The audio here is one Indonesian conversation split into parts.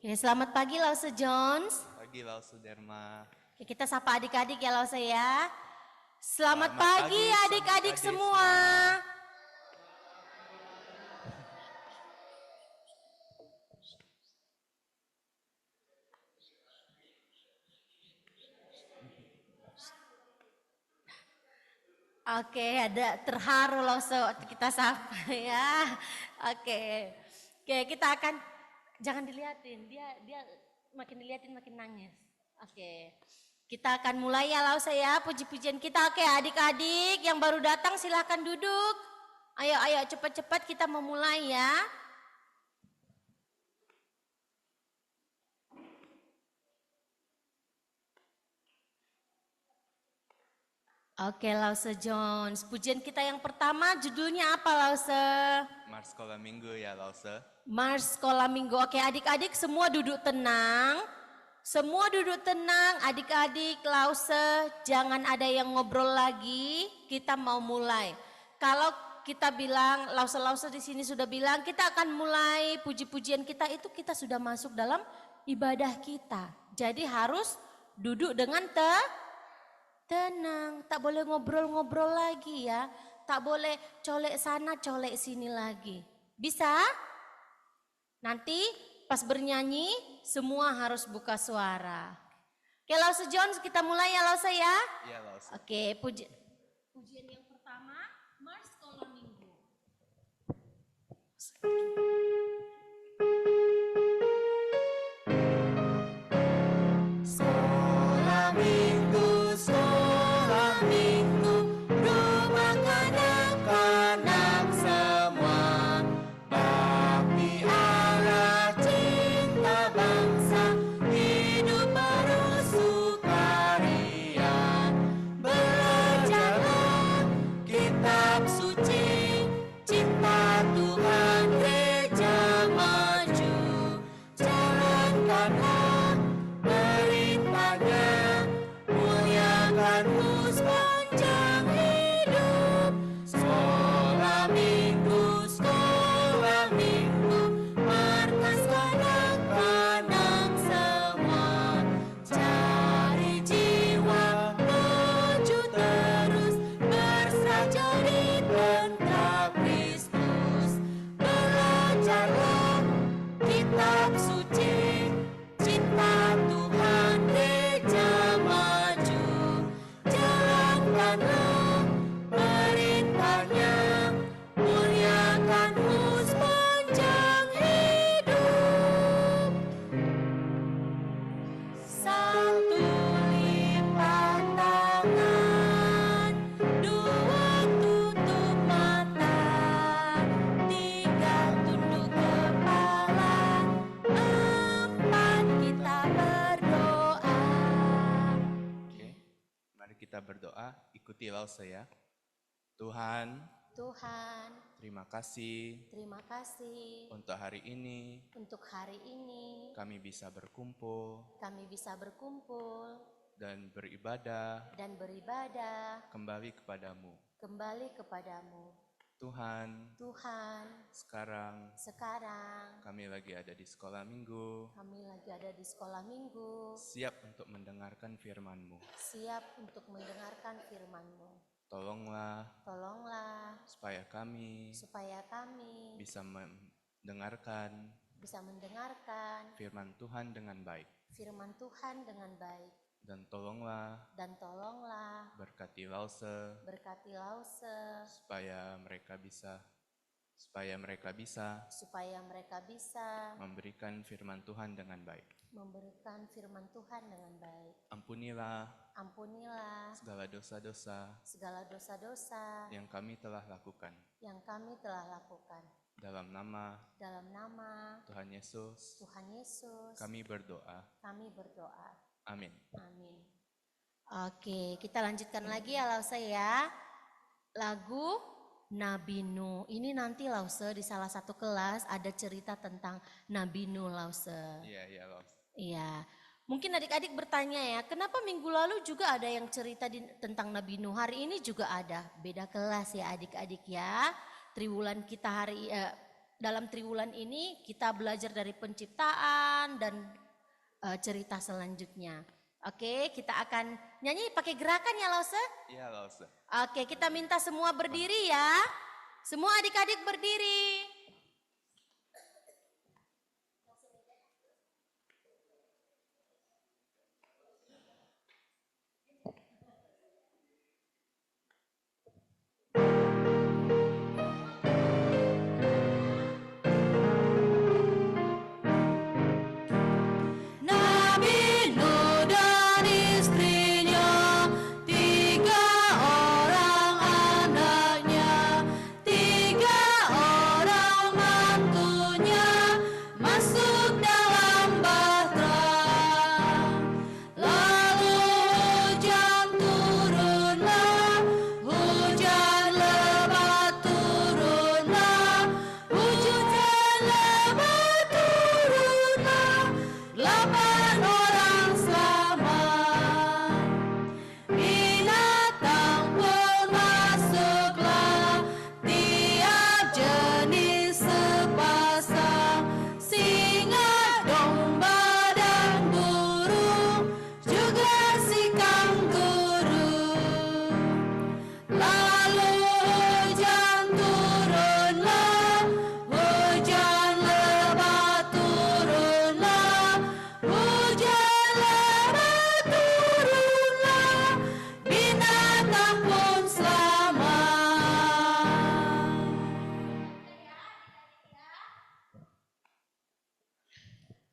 Oke, selamat pagi Lause Jones. Pagi Lause Derma. Oke, kita sapa adik-adik ya Lause ya. Selamat Selamat pagi pagi, adik-adik adik semua. Oke, ada terharu Lause waktu kita sapa ya. Oke. Oke, kita akan jangan dilihatin. Dia makin dilihatin makin nangis. Oke. Kita akan mulai ya Lause ya, puji-pujian kita. Oke, adik-adik yang baru datang silahkan duduk. Ayo cepat-cepat kita memulai ya. Oke Lause Jones, pujian kita yang pertama judulnya apa Lause? Mars Sekolah Minggu ya Lause. Mars Sekolah Minggu. Oke adik-adik semua duduk tenang. Semua duduk tenang adik-adik Lause, jangan ada yang ngobrol lagi, kita mau mulai. Kalau kita bilang, Lause-Lause di sini sudah bilang kita akan mulai puji-pujian kita itu kita sudah masuk dalam ibadah kita. Jadi harus duduk dengan tenang, tak boleh ngobrol-ngobrol lagi ya. Tak boleh colek sana, colek sini lagi. Bisa? Nanti pas bernyanyi semua harus buka suara. Oke Lause Jones kita mulai ya Lause ya. Iya Lause. Oke pujian yang pertama Mars Sekolah Minggu. Sekolah Minggu, sekolah Minggu, rumah kanak-kanak semua. Bakti Allah, cinta bangsa, hidup baru sukaria. Belajarlah kitab suci, cinta Tuhan gereja maju. Jalankanlah perintahnya, muliakanmu sepanjang hidup. Sekolah minggu, markas kanak-kanak semua. Cari jiwa, maju terus, bersaja di tentang Kristus. Belajarlah kitab suci, cinta Tuhan gereja maju. Jalankanlah perintahnya, muliakanmu sepanjang hidup. Satu lipat tangan, dua tutup mata, tiga tunduk kepala, empat kita berdoa. Oke. Mari kita berdoa, ikuti Lause ya. Tuhan, terima kasih Terima kasih untuk hari ini untuk hari ini kami bisa berkumpul kami bisa berkumpul dan beribadah dan beribadah kembali kepadamu. Tuhan, sekarang kami lagi ada di sekolah minggu, siap untuk mendengarkan firman-Mu. Tolonglah supaya kami bisa mendengarkan firman Tuhan dengan baik. Dan tolonglah berkati Lause supaya mereka bisa memberikan firman Tuhan dengan baik. Ampunilah segala dosa-dosa yang kami telah lakukan. Dalam nama Tuhan Yesus, kami berdoa. Amin. Oke, kita lanjutkan lagi ya Lause ya. Lagu Nabi Nuh. Ini nanti Lause di salah satu kelas ada cerita tentang Nabi Nuh Lause. Iya Lause. Iya. Mungkin adik-adik bertanya ya, kenapa minggu lalu juga ada yang cerita tentang Nabi Nuh? Hari ini juga ada. Beda kelas ya adik-adik ya. Triwulan kita dalam triwulan ini kita belajar dari penciptaan dan cerita selanjutnya. Oke, kita akan nyanyi pakai gerakan ya Lause? Iya Lause. Oke, kita minta semua berdiri ya. Semua adik-adik berdiri.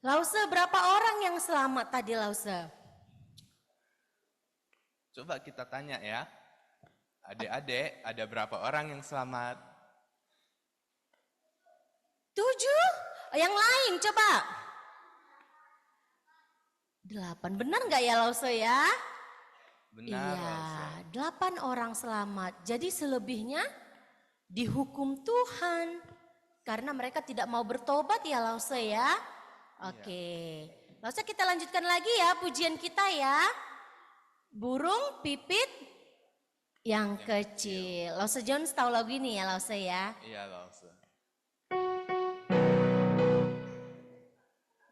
Lause, berapa orang yang selamat tadi Lause? Coba kita tanya ya. Adik-adik, ada berapa orang yang selamat? 7? Yang lain coba. 8, benar nggak ya Lause ya? Benar iya, Lause. 8 orang selamat. Jadi selebihnya dihukum Tuhan. Karena mereka tidak mau bertobat ya Lause ya. Oke, Lause kita lanjutkan lagi ya pujian kita ya. Burung pipit yang kecil. Lause Jones tahu lagu ini ya Lause ya? Iya Lause.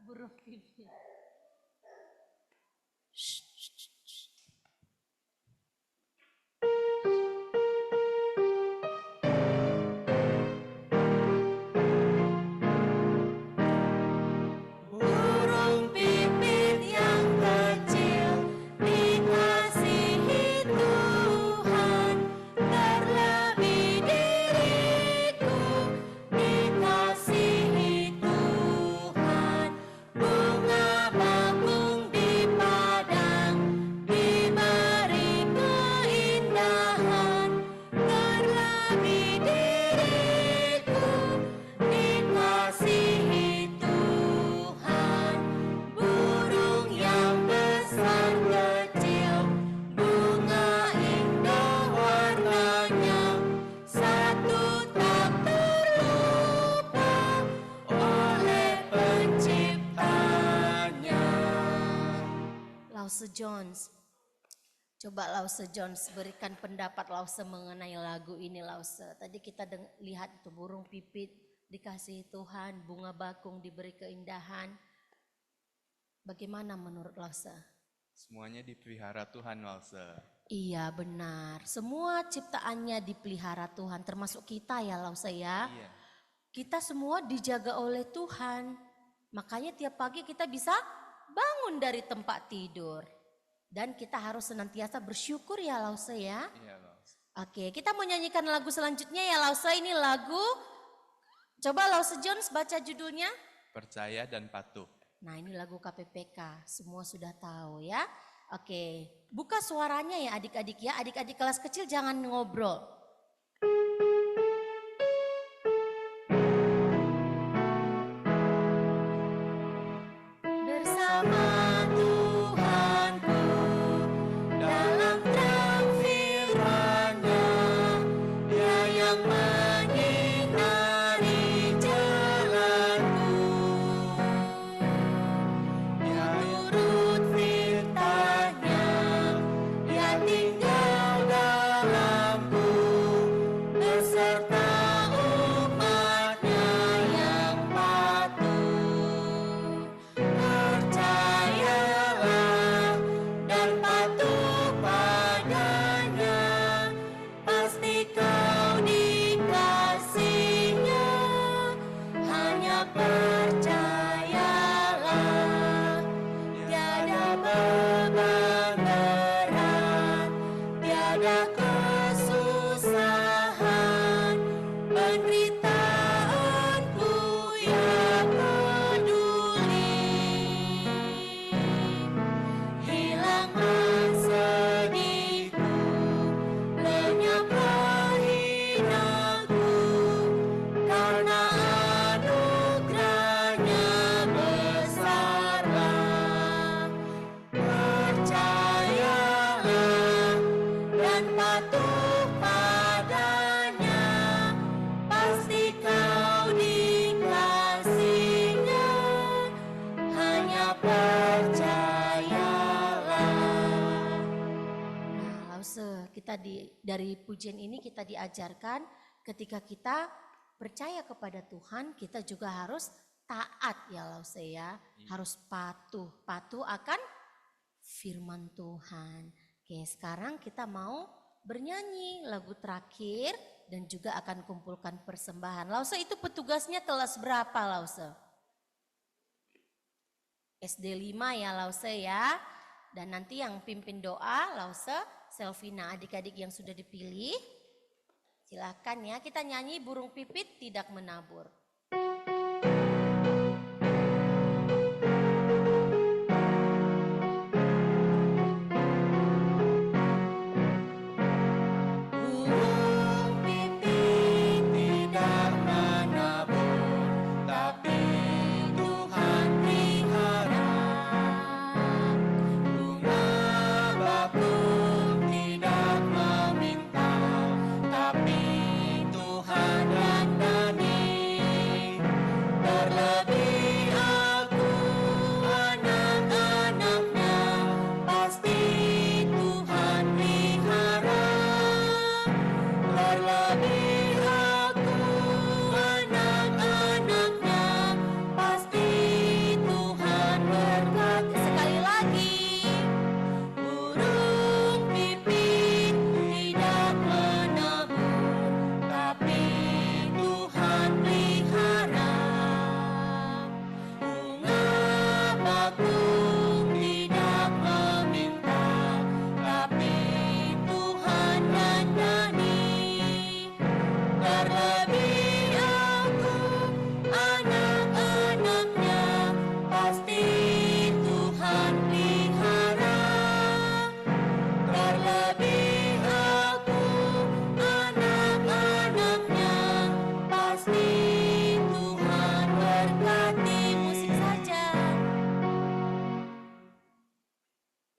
Burung pipit. Lause Jones. Coba Lause Jones berikan pendapat Lause mengenai lagu ini Lause. Tadi kita lihat itu burung pipit dikasihi Tuhan, bunga bakung diberi keindahan. Bagaimana menurut Lause? Semuanya dipelihara Tuhan Lause. Iya benar, semua ciptaannya dipelihara Tuhan termasuk kita ya Lause ya. Iya. Kita semua dijaga oleh Tuhan. Makanya tiap pagi kita bisa bangun dari tempat tidur. Dan kita harus senantiasa bersyukur ya Lause ya. Iya Lause. Oke, kita mau nyanyikan lagu selanjutnya ya Lause. Ini lagu, coba Lause Jones baca judulnya. Percaya dan patuh. Nah ini lagu KPPK, semua sudah tahu ya. Oke, buka suaranya ya adik-adik ya. Adik-adik kelas kecil jangan ngobrol. Tinggal dalamku. dari pujian ini kita diajarkan ketika kita percaya kepada Tuhan, kita juga harus taat ya Lause ya. Harus patuh akan firman Tuhan. Oke, sekarang kita mau bernyanyi lagu terakhir dan juga akan kumpulkan persembahan. Lause itu petugasnya kelas berapa Lause? SD 5 ya Lause ya. Dan nanti yang pimpin doa Lause, Selvina, adik-adik yang sudah dipilih. Silakan ya, kita nyanyi burung pipit tidak menabur.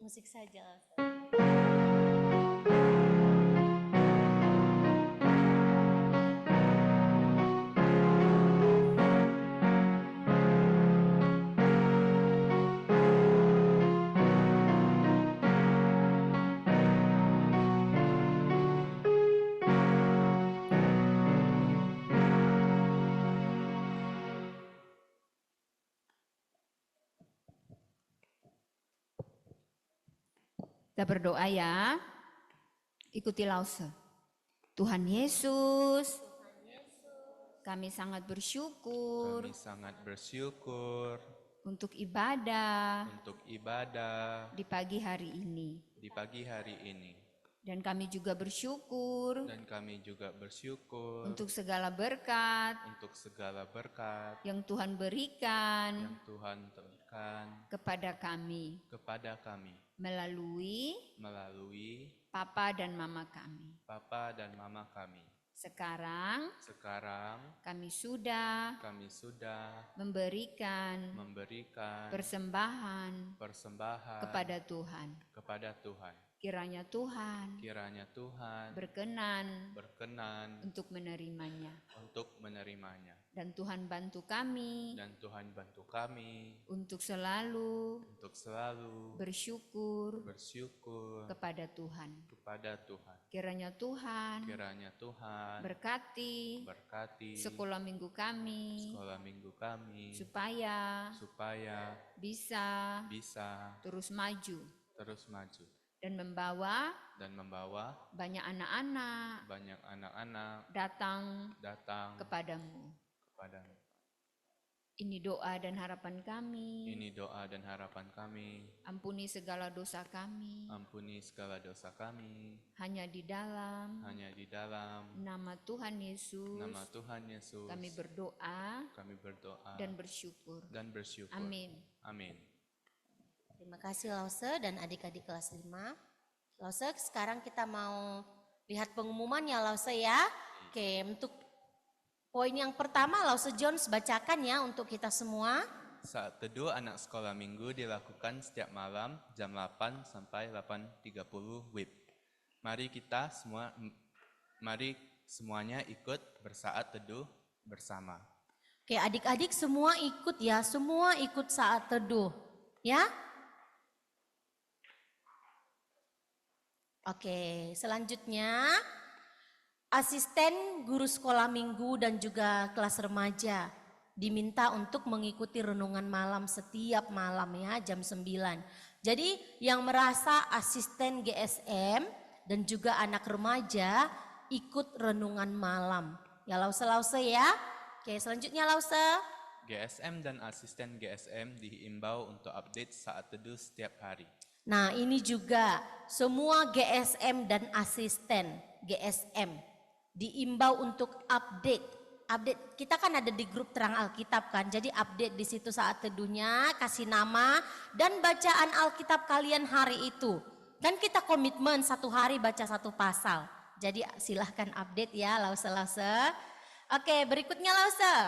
Musik saja. Kita berdoa ya, ikuti Lause. Tuhan Yesus, kami sangat bersyukur untuk ibadah di pagi hari ini. Dan kami juga bersyukur untuk segala berkat yang Tuhan berikan kepada kami melalui Papa dan Mama kami. Sekarang kami sudah memberikan persembahan kepada Tuhan. Kiranya Tuhan berkenan untuk menerimanya. Dan Tuhan bantu kami untuk selalu bersyukur kepada Tuhan. Kiranya Tuhan berkati sekolah minggu kami supaya bisa terus maju dan membawa banyak anak-anak datang kepadamu. Ini doa dan harapan kami. Ampuni segala dosa kami. Hanya di dalam nama Tuhan Yesus. Kami berdoa dan bersyukur. Amin. Terima kasih Lause dan adik-adik kelas 5. Lause, sekarang kita mau lihat pengumuman ya Lause ya. Oke, untuk poin yang pertama Lause Jones bacakan ya untuk kita semua. Saat teduh anak sekolah minggu dilakukan setiap malam jam 8 sampai 8.30 WIB. Mari semuanya ikut bersaat teduh bersama. Oke, adik-adik semua ikut ya, semua ikut saat teduh ya. Oke, selanjutnya asisten guru sekolah minggu dan juga kelas remaja diminta untuk mengikuti renungan malam setiap malam ya jam 9. Jadi yang merasa asisten GSM dan juga anak remaja ikut renungan malam. Ya lause-lause ya. Oke, selanjutnya lause. GSM dan asisten GSM diimbau untuk update saat teduh setiap hari. Nah ini juga semua GSM dan asisten GSM diimbau untuk update. Update kita kan ada di grup Terang Alkitab kan, jadi update di situ saat teduhnya, kasih nama dan bacaan Alkitab kalian hari itu. Dan kita komitmen 1 hari baca 1 pasal. Jadi silahkan update ya lause-lause. Oke berikutnya lause.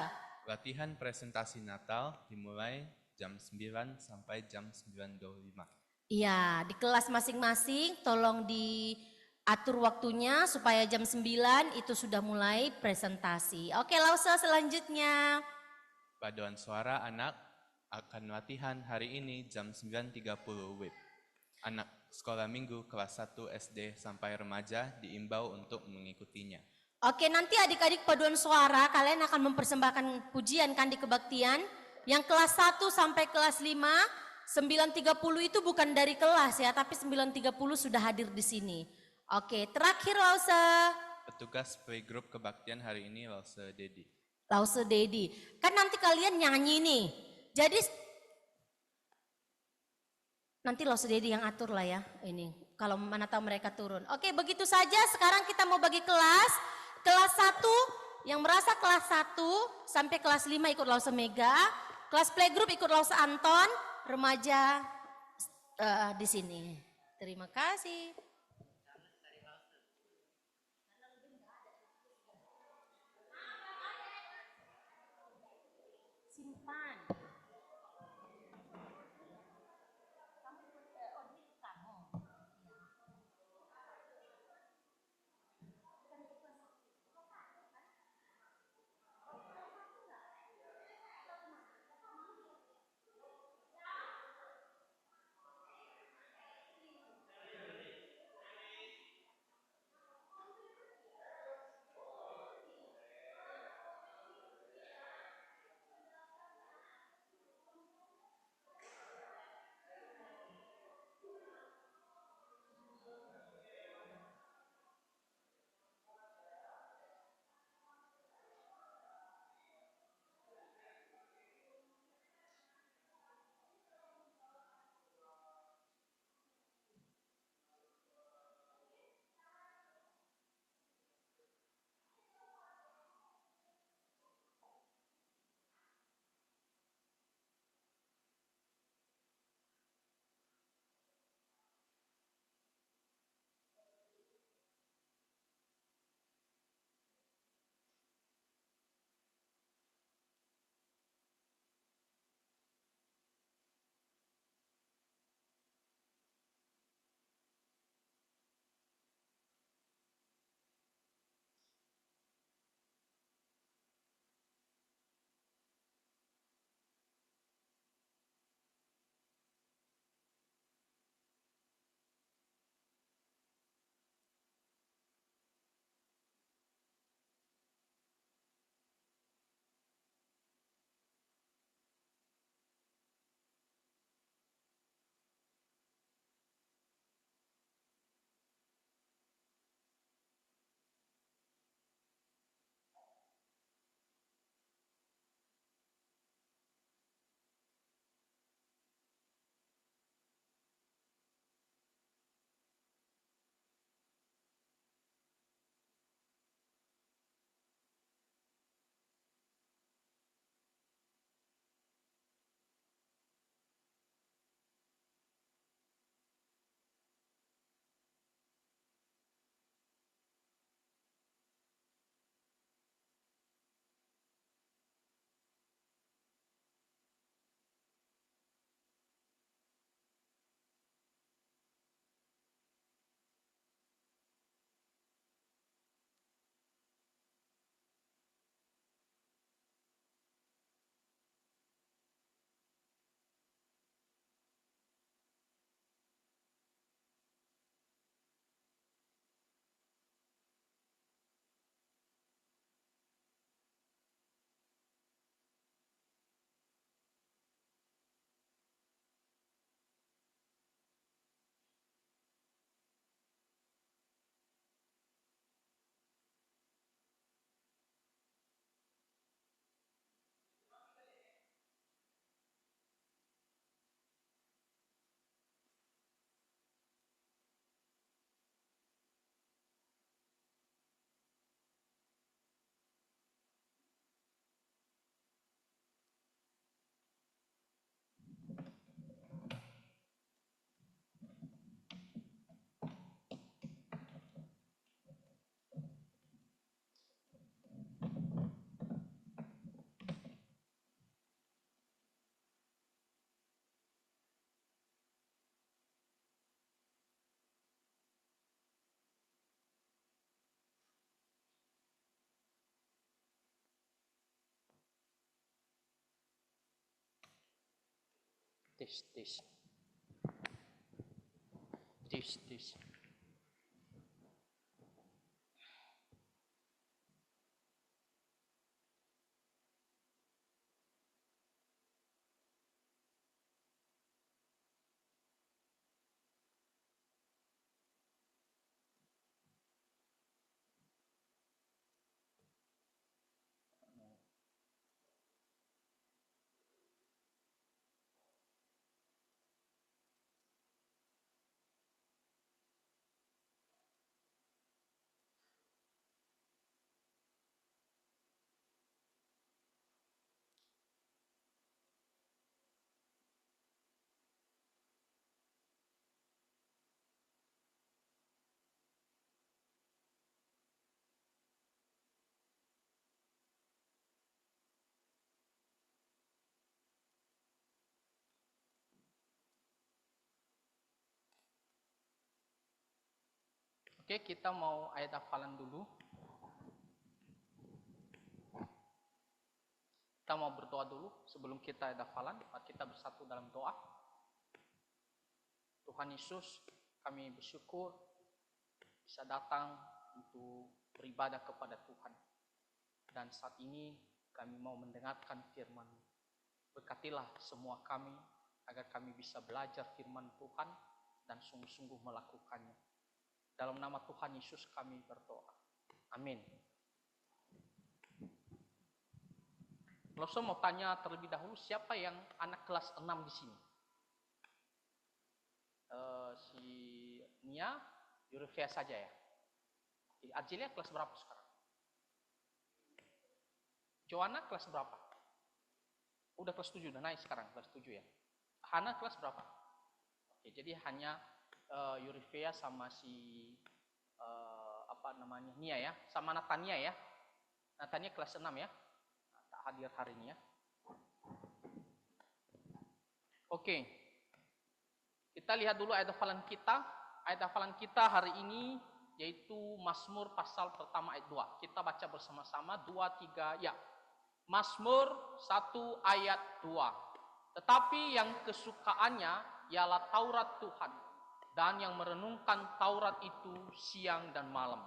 Latihan presentasi Natal dimulai jam 9 sampai jam 9.25. Iya, di kelas masing-masing tolong diatur waktunya supaya jam 9 itu sudah mulai presentasi. Oke, lause selanjutnya. Paduan suara anak akan latihan hari ini jam 9.30 WIB. Anak sekolah minggu kelas 1 SD sampai remaja diimbau untuk mengikutinya. Oke, nanti adik-adik paduan suara kalian akan mempersembahkan pujian kan di kebaktian. Yang kelas 1 sampai kelas 5 9.30 itu bukan dari kelas ya, tapi 9.30 sudah hadir di sini. Oke, terakhir lause. Petugas playgroup kebaktian hari ini lause Dedi. Lause Dedi. Kan nanti kalian nyanyi nih. Jadi nanti lause Dedi yang atur lah ya ini. Kalau mana tahu mereka turun. Oke, begitu saja. Sekarang kita mau bagi kelas. Kelas 1 yang merasa kelas 1 sampai kelas 5 ikut lause Mega. Kelas playgroup ikut lause Anton. Remaja di sini. Terima kasih. Simpan. Tes, tes. Tes, tes. Oke, kita mau ayat hafalan dulu. Kita mau berdoa dulu sebelum kita ayat hafalan. Kita bersatu dalam doa. Tuhan Yesus, kami bersyukur bisa datang untuk beribadah kepada Tuhan. Dan saat ini kami mau mendengarkan firman. Berkatilah semua kami agar kami bisa belajar firman Tuhan dan sungguh-sungguh melakukannya. Dalam nama Tuhan Yesus kami berdoa. Amin. Kalau saya mau tanya terlebih dahulu, siapa yang anak kelas 6 di sini? Si Nia, Yurifia saja ya. Arjelia kelas berapa sekarang? Joanna kelas berapa? Udah kelas 7, udah naik sekarang kelas 7 ya. Hana kelas berapa? Oke, jadi hanya Yurifia sama si Nia ya, sama Natania ya. Natania kelas 6 ya. Tak hadir hari ini ya. Oke. Kita lihat dulu ayat hafalan kita. Ayat hafalan kita hari ini yaitu Mazmur pasal pertama ayat 2. Kita baca bersama-sama 2 3 ya. Mazmur 1 ayat 2. Tetapi yang kesukaannya ialah Taurat Tuhan, dan yang merenungkan Taurat itu siang dan malam.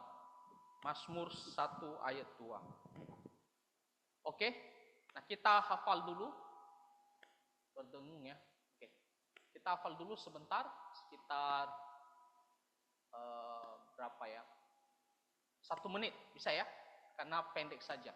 Mazmur 1 ayat 2. Oke, nah kita hafal dulu. Berdengung ya. Oke, kita hafal dulu sebentar, sekitar berapa ya? 1 menit bisa ya? Karena pendek saja.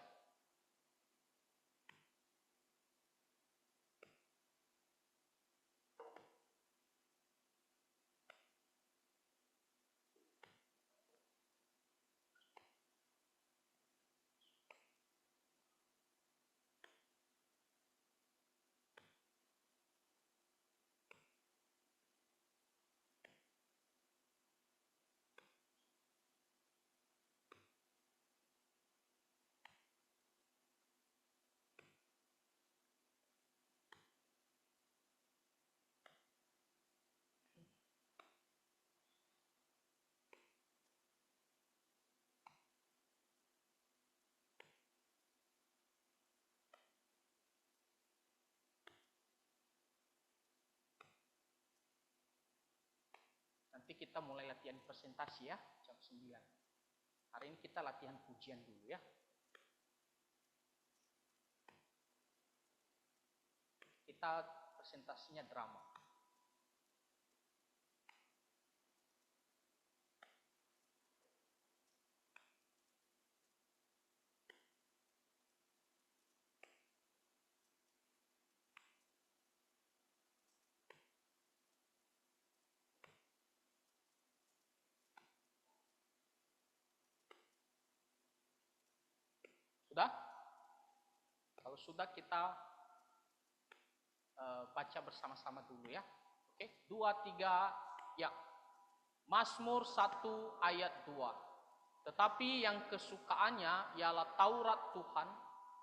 Nanti kita mulai latihan presentasi ya, jam 9. Hari ini kita latihan pujian dulu ya. Kita presentasinya drama. Sudah? Kalau sudah kita baca bersama-sama dulu ya. Oke, 2 3 ya. Mazmur 1 ayat 2. Tetapi yang kesukaannya ialah Taurat Tuhan,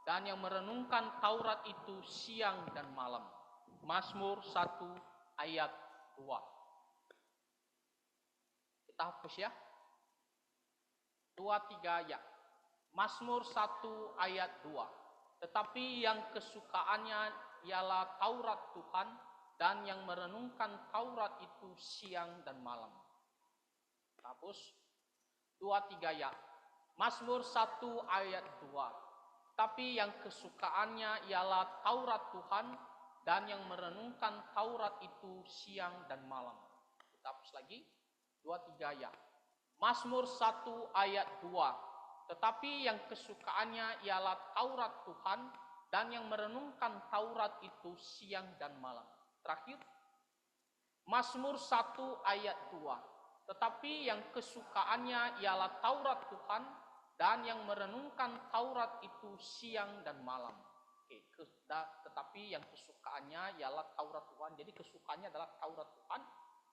dan yang merenungkan Taurat itu siang dan malam. Mazmur 1 ayat 2. Kita hapus ya. 2 3 ya. Mazmur 1 ayat 2. Tetapi yang kesukaannya ialah Taurat Tuhan, dan yang merenungkan Taurat itu siang dan malam. Hapus. 2-3 ya. Mazmur 1 ayat 2. Tapi yang kesukaannya ialah Taurat Tuhan dan yang merenungkan Taurat itu siang dan malam. Kita hapus lagi. 2-3 ya. Mazmur 1 ayat 2. Tetapi yang kesukaannya ialah Taurat Tuhan dan yang merenungkan Taurat itu siang dan malam. Terakhir, Mazmur 1 ayat 2. Tetapi yang kesukaannya ialah Taurat Tuhan dan yang merenungkan Taurat itu siang dan malam. Oke, tetapi yang kesukaannya ialah Taurat Tuhan. Jadi kesukaannya adalah Taurat Tuhan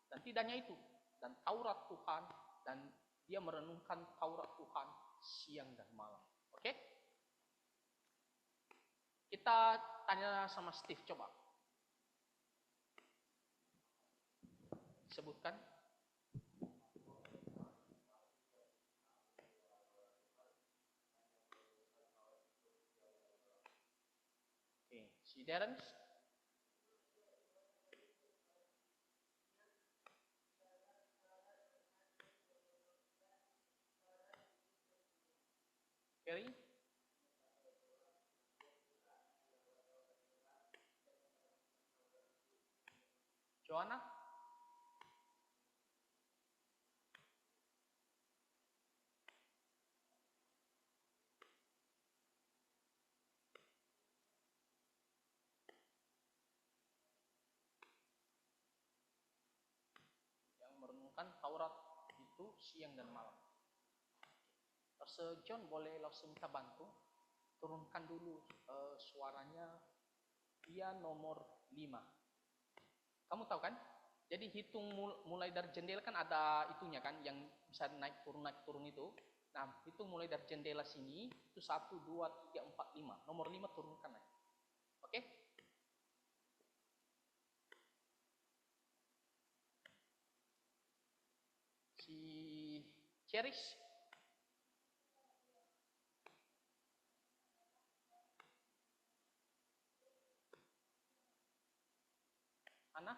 dan tidak hanya itu. Dan Taurat Tuhan dan dia merenungkan Taurat Tuhan siang dan malam. Oke? Kita tanya sama Steve, coba. Sebutkan. Oke, si Darren. Kerry. Joanna. Yang merenungkan Taurat itu siang dan malam. Pastor John, boleh langsung minta bantu? Turunkan dulu suaranya. Dia nomor 5. Kamu tahu kan? Jadi hitung mulai dari jendela kan ada itunya kan, yang bisa naik turun itu. Nah, hitung mulai dari jendela sini, itu 1, 2, 3, 4, 5. Nomor 5 turunkan naik. Oke? Si Cherish. Ana.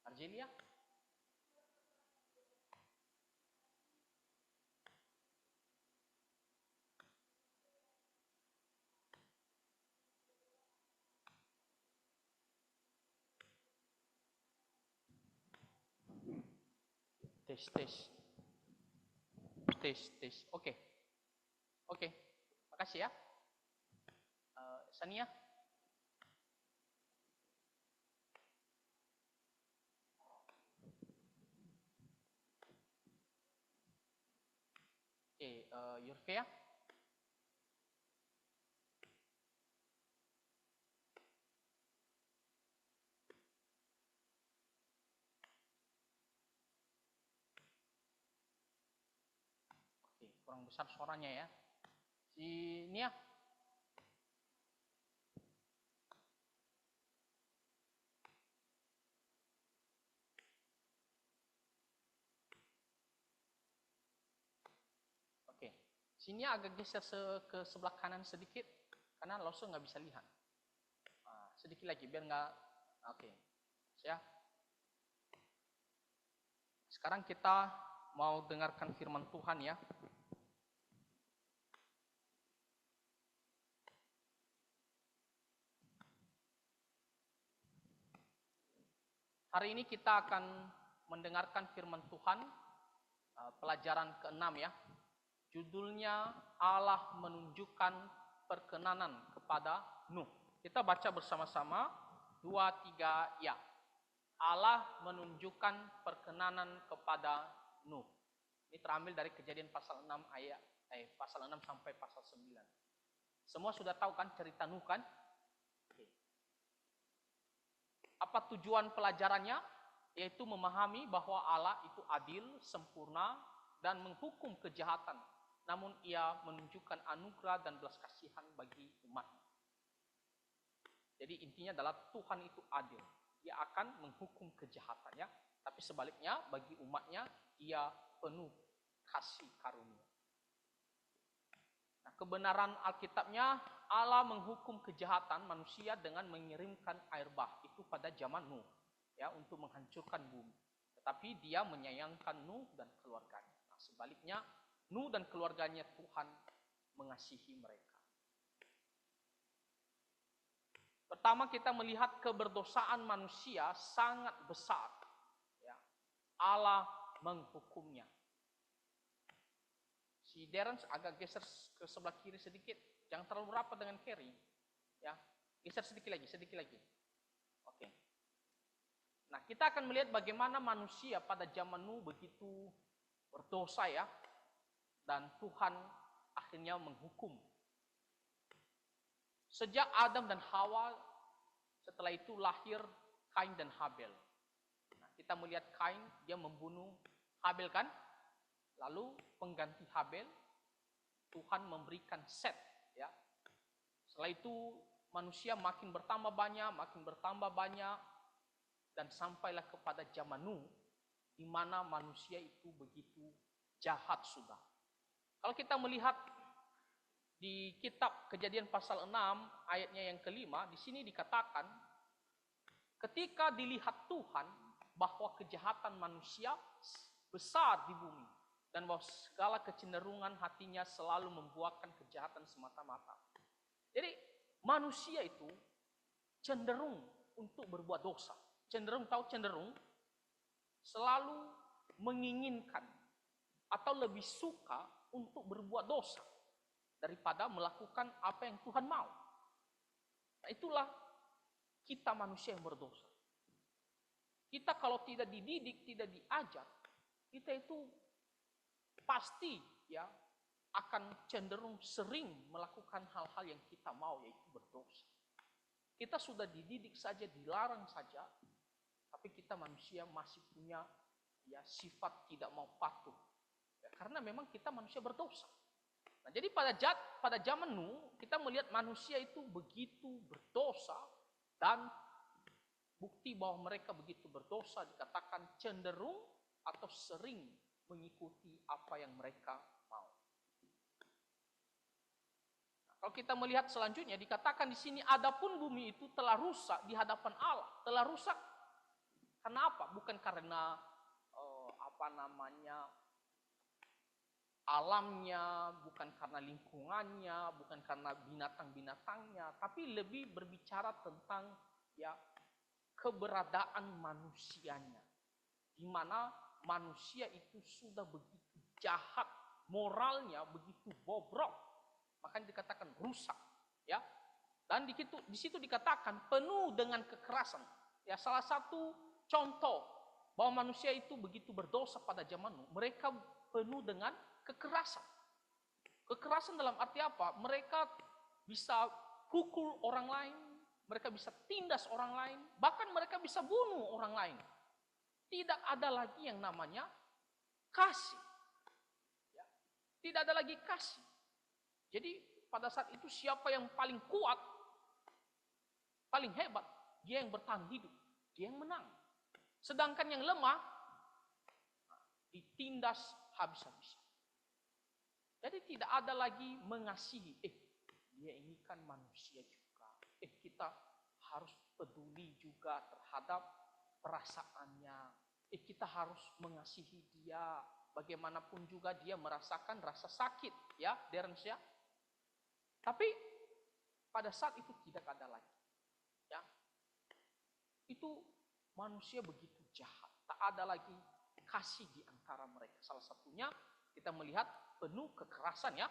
Argelia. Tes. Oke. Makasih ya. Sania. Oke, Yurfea. Oke, kurang besar suaranya ya. Si Nia. Oke, sini agak geser ke sebelah kanan sedikit, karena langsung nggak bisa lihat. Nah, sedikit lagi biar nggak. Oke, ya. Sekarang kita mau dengarkan firman Tuhan ya. Hari ini kita akan mendengarkan firman Tuhan, pelajaran ke-6 ya. Judulnya Allah menunjukkan perkenanan kepada Nuh. Kita baca bersama-sama 2, 3 ya. Allah menunjukkan perkenanan kepada Nuh. Ini terambil dari Kejadian pasal 6 pasal 6 sampai pasal 9. Semua sudah tahu kan cerita Nuh kan? Oke. Apa tujuan pelajarannya? Yaitu memahami bahwa Allah itu adil, sempurna, dan menghukum kejahatan. Namun ia menunjukkan anugerah dan belas kasihan bagi umat. Jadi intinya adalah Tuhan itu adil. dia akan menghukum kejahatannya. Tapi sebaliknya bagi umatnya dia penuh kasih karunia. Nah, kebenaran Alkitabnya Allah menghukum kejahatan manusia dengan mengirimkan air bah itu pada zaman Nuh ya untuk menghancurkan bumi. Tetapi dia menyayangkan Nuh dan keluarganya. Nah, sebaliknya Nuh dan keluarganya Tuhan mengasihi mereka. Pertama kita melihat keberdosaan manusia sangat besar. Ya. Allah menghukumnya. Si Darren agak geser ke sebelah kiri sedikit. Jangan terlalu rapat dengan Kerry. Ya. Geser sedikit lagi. Oke. Nah, kita akan melihat bagaimana manusia pada zaman Nuh begitu berdosa ya. Dan Tuhan akhirnya menghukum. Sejak Adam dan Hawa, setelah itu lahir Kain dan Habel. Nah, kita melihat Kain, dia membunuh Habel kan? Lalu pengganti Habel, Tuhan memberikan Set. Ya. Setelah itu manusia makin bertambah banyak, dan sampailah kepada zaman Nuh, di mana manusia itu begitu jahat sudah. Kalau kita melihat di kitab Kejadian pasal 6 ayatnya yang kelima, di sini dikatakan ketika dilihat Tuhan bahwa kejahatan manusia besar di bumi dan bahwa segala kecenderungan hatinya selalu membuahkan kejahatan semata-mata. Jadi manusia itu cenderung untuk berbuat dosa. Cenderung selalu menginginkan atau lebih suka untuk berbuat dosa daripada melakukan apa yang Tuhan mau. Nah, itulah kita manusia yang berdosa. Kita kalau tidak dididik, tidak diajar, kita itu pasti ya akan cenderung sering melakukan hal-hal yang kita mau, yaitu berdosa. Kita sudah dididik saja, dilarang saja, tapi kita manusia masih punya ya sifat tidak mau patuh. Ya, karena memang kita manusia berdosa. Nah, jadi pada zaman Nuh, kita melihat manusia itu begitu berdosa dan bukti bahwa mereka begitu berdosa dikatakan cenderung atau sering mengikuti apa yang mereka mau. Nah, kalau kita melihat selanjutnya dikatakan di sini adapun bumi itu telah rusak di hadapan Allah. Telah rusak karena apa? Bukan karena alamnya, bukan karena lingkungannya, bukan karena binatang-binatangnya, tapi lebih berbicara tentang ya keberadaan manusianya. Di mana manusia itu sudah begitu jahat, moralnya begitu bobrok. Makanya dikatakan rusak, ya. Dan di situ dikatakan penuh dengan kekerasan. Ya, salah satu contoh bahwa manusia itu begitu berdosa pada zaman Nuh, mereka penuh dengan kekerasan. Kekerasan dalam arti apa? Mereka bisa pukul orang lain, mereka bisa tindas orang lain, bahkan mereka bisa bunuh orang lain. Tidak ada lagi yang namanya kasih. Ya. Tidak ada lagi kasih. Jadi pada saat itu siapa yang paling kuat, paling hebat, dia yang bertahan hidup, dia yang menang. Sedangkan yang lemah ditindas habis-habisan. Jadi tidak ada lagi mengasihi. Dia ini kan manusia juga. Kita harus peduli juga terhadap perasaannya. Kita harus mengasihi dia. Bagaimanapun juga dia merasakan rasa sakit. Ya, Darren ya. Tapi pada saat itu tidak ada lagi. Ya. Itu manusia begitu jahat. Tak ada lagi kasih di antara mereka. Salah satunya kita melihat penuh kekerasan ya.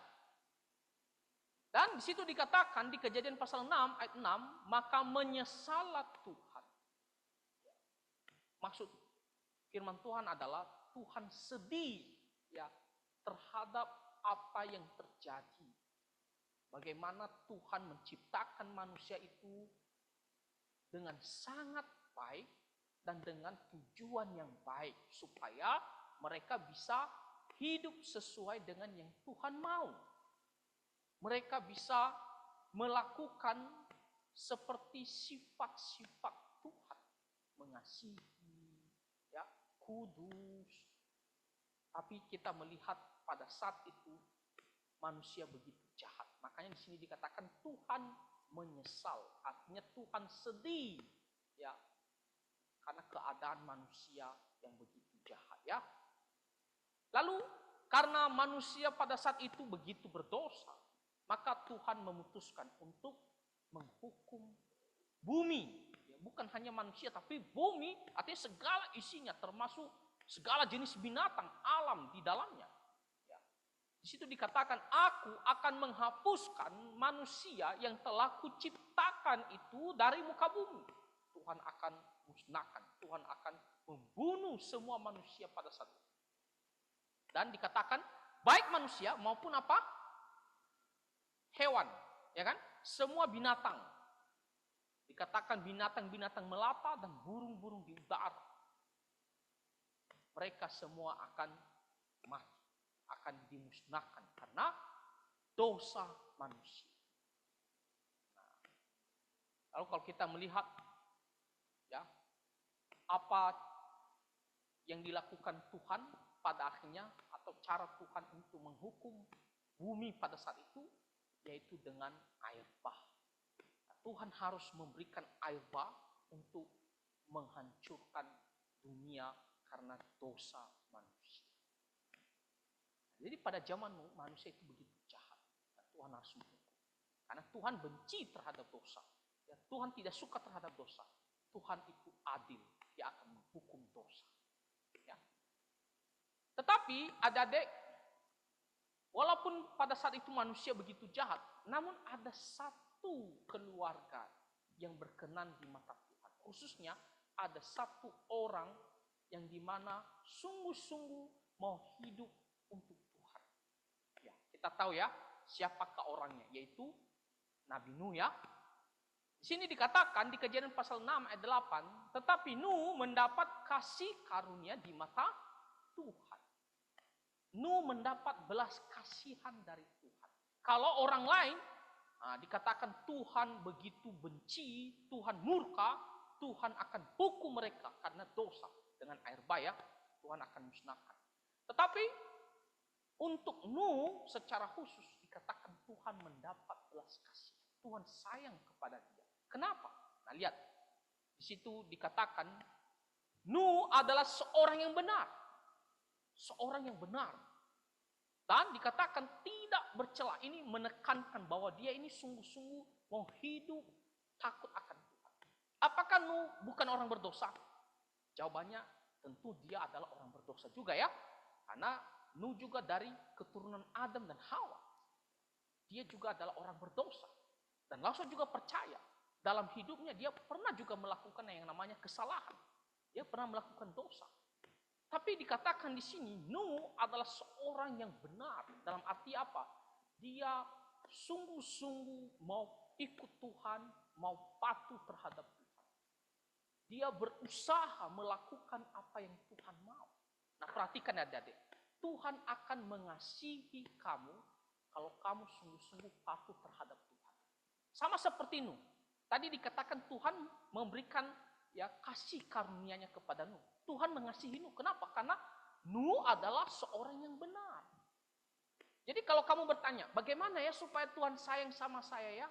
Dan di situ dikatakan di Kejadian pasal 6 ayat 6, maka menyesalat Tuhan. Maksud firman Tuhan adalah Tuhan sedih ya terhadap apa yang terjadi. Bagaimana Tuhan menciptakan manusia itu dengan sangat baik dan dengan tujuan yang baik supaya mereka bisa hidup sesuai dengan yang Tuhan mau. Mereka bisa melakukan seperti sifat-sifat Tuhan. mengasihi, ya, kudus. Tapi kita melihat pada saat itu manusia begitu jahat. Makanya di sini dikatakan Tuhan menyesal, artinya Tuhan sedih, ya, karena keadaan manusia yang begitu jahat, ya. Lalu karena manusia pada saat itu begitu berdosa, maka Tuhan memutuskan untuk menghukum bumi. Ya, bukan hanya manusia, tapi bumi, artinya segala isinya, termasuk segala jenis binatang, alam di dalamnya. Ya. Di situ dikatakan, aku akan menghapuskan manusia yang telah kuciptakan itu dari muka bumi. Tuhan akan musnahkan, Tuhan akan membunuh semua manusia pada saat itu. Dan dikatakan baik manusia maupun apa? Hewan, ya kan? Semua binatang. Dikatakan binatang-binatang melata dan burung-burung di udara. Mereka semua akan mati, akan dimusnahkan karena dosa manusia. Nah, lalu kalau kita melihat, ya, apa yang dilakukan Tuhan pada akhirnya, atau cara Tuhan untuk menghukum bumi pada saat itu, yaitu dengan air bah. Nah, Tuhan harus memberikan air bah untuk menghancurkan dunia karena dosa manusia. Jadi pada zaman manusia itu begitu jahat, dan Tuhan harus menghukum. Karena Tuhan benci terhadap dosa. Ya, Tuhan tidak suka terhadap dosa. Tuhan itu adil, dia akan menghukum dosa. Ya. Tetapi adik-adik, walaupun pada saat itu manusia begitu jahat, namun ada satu keluarga yang berkenan di mata Tuhan. Khususnya ada satu orang yang dimana sungguh-sungguh mau hidup untuk Tuhan. Ya, kita tahu ya siapakah orangnya, yaitu Nabi Nuh, ya. Di sini dikatakan di Kejadian pasal 6 ayat 8, tetapi Nuh mendapat kasih karunia di mata Tuhan. Nuh mendapat belas kasihan dari Tuhan. Kalau orang lain, dikatakan Tuhan begitu benci, Tuhan murka, Tuhan akan hukum mereka karena dosa. Dengan air bah, ya, Tuhan akan musnahkan. Tetapi untuk Nuh secara khusus dikatakan Tuhan mendapat belas kasih. Tuhan sayang kepada dia. Kenapa? Nah, lihat. Di situ dikatakan Nuh adalah seorang yang benar. Seorang yang benar. Dan dikatakan tidak bercela. Ini menekankan bahwa dia ini sungguh-sungguh mau hidup takut akan Tuhan. Apakah Nuh bukan orang berdosa? Jawabannya tentu dia adalah orang berdosa juga, ya. Karena Nuh juga dari keturunan Adam dan Hawa. Dia juga adalah orang berdosa. Dan langsung juga percaya. Dalam hidupnya dia pernah juga melakukan yang namanya kesalahan. Dia pernah melakukan dosa. Tapi dikatakan di sini Nuh adalah seorang yang benar. Dalam arti apa? Dia sungguh-sungguh mau ikut Tuhan, mau patuh terhadap Tuhan. Dia berusaha melakukan apa yang Tuhan mau. Nah, perhatikan ya adik-adik. Tuhan akan mengasihi kamu kalau kamu sungguh-sungguh patuh terhadap Tuhan. Sama seperti Nuh. Tadi dikatakan Tuhan memberikan, ya, kasih karunia-Nya kepada Nuh. Tuhan mengasihi Nuh. Kenapa? Karena Nuh adalah seorang yang benar. Jadi kalau kamu bertanya, bagaimana ya supaya Tuhan sayang sama saya, ya?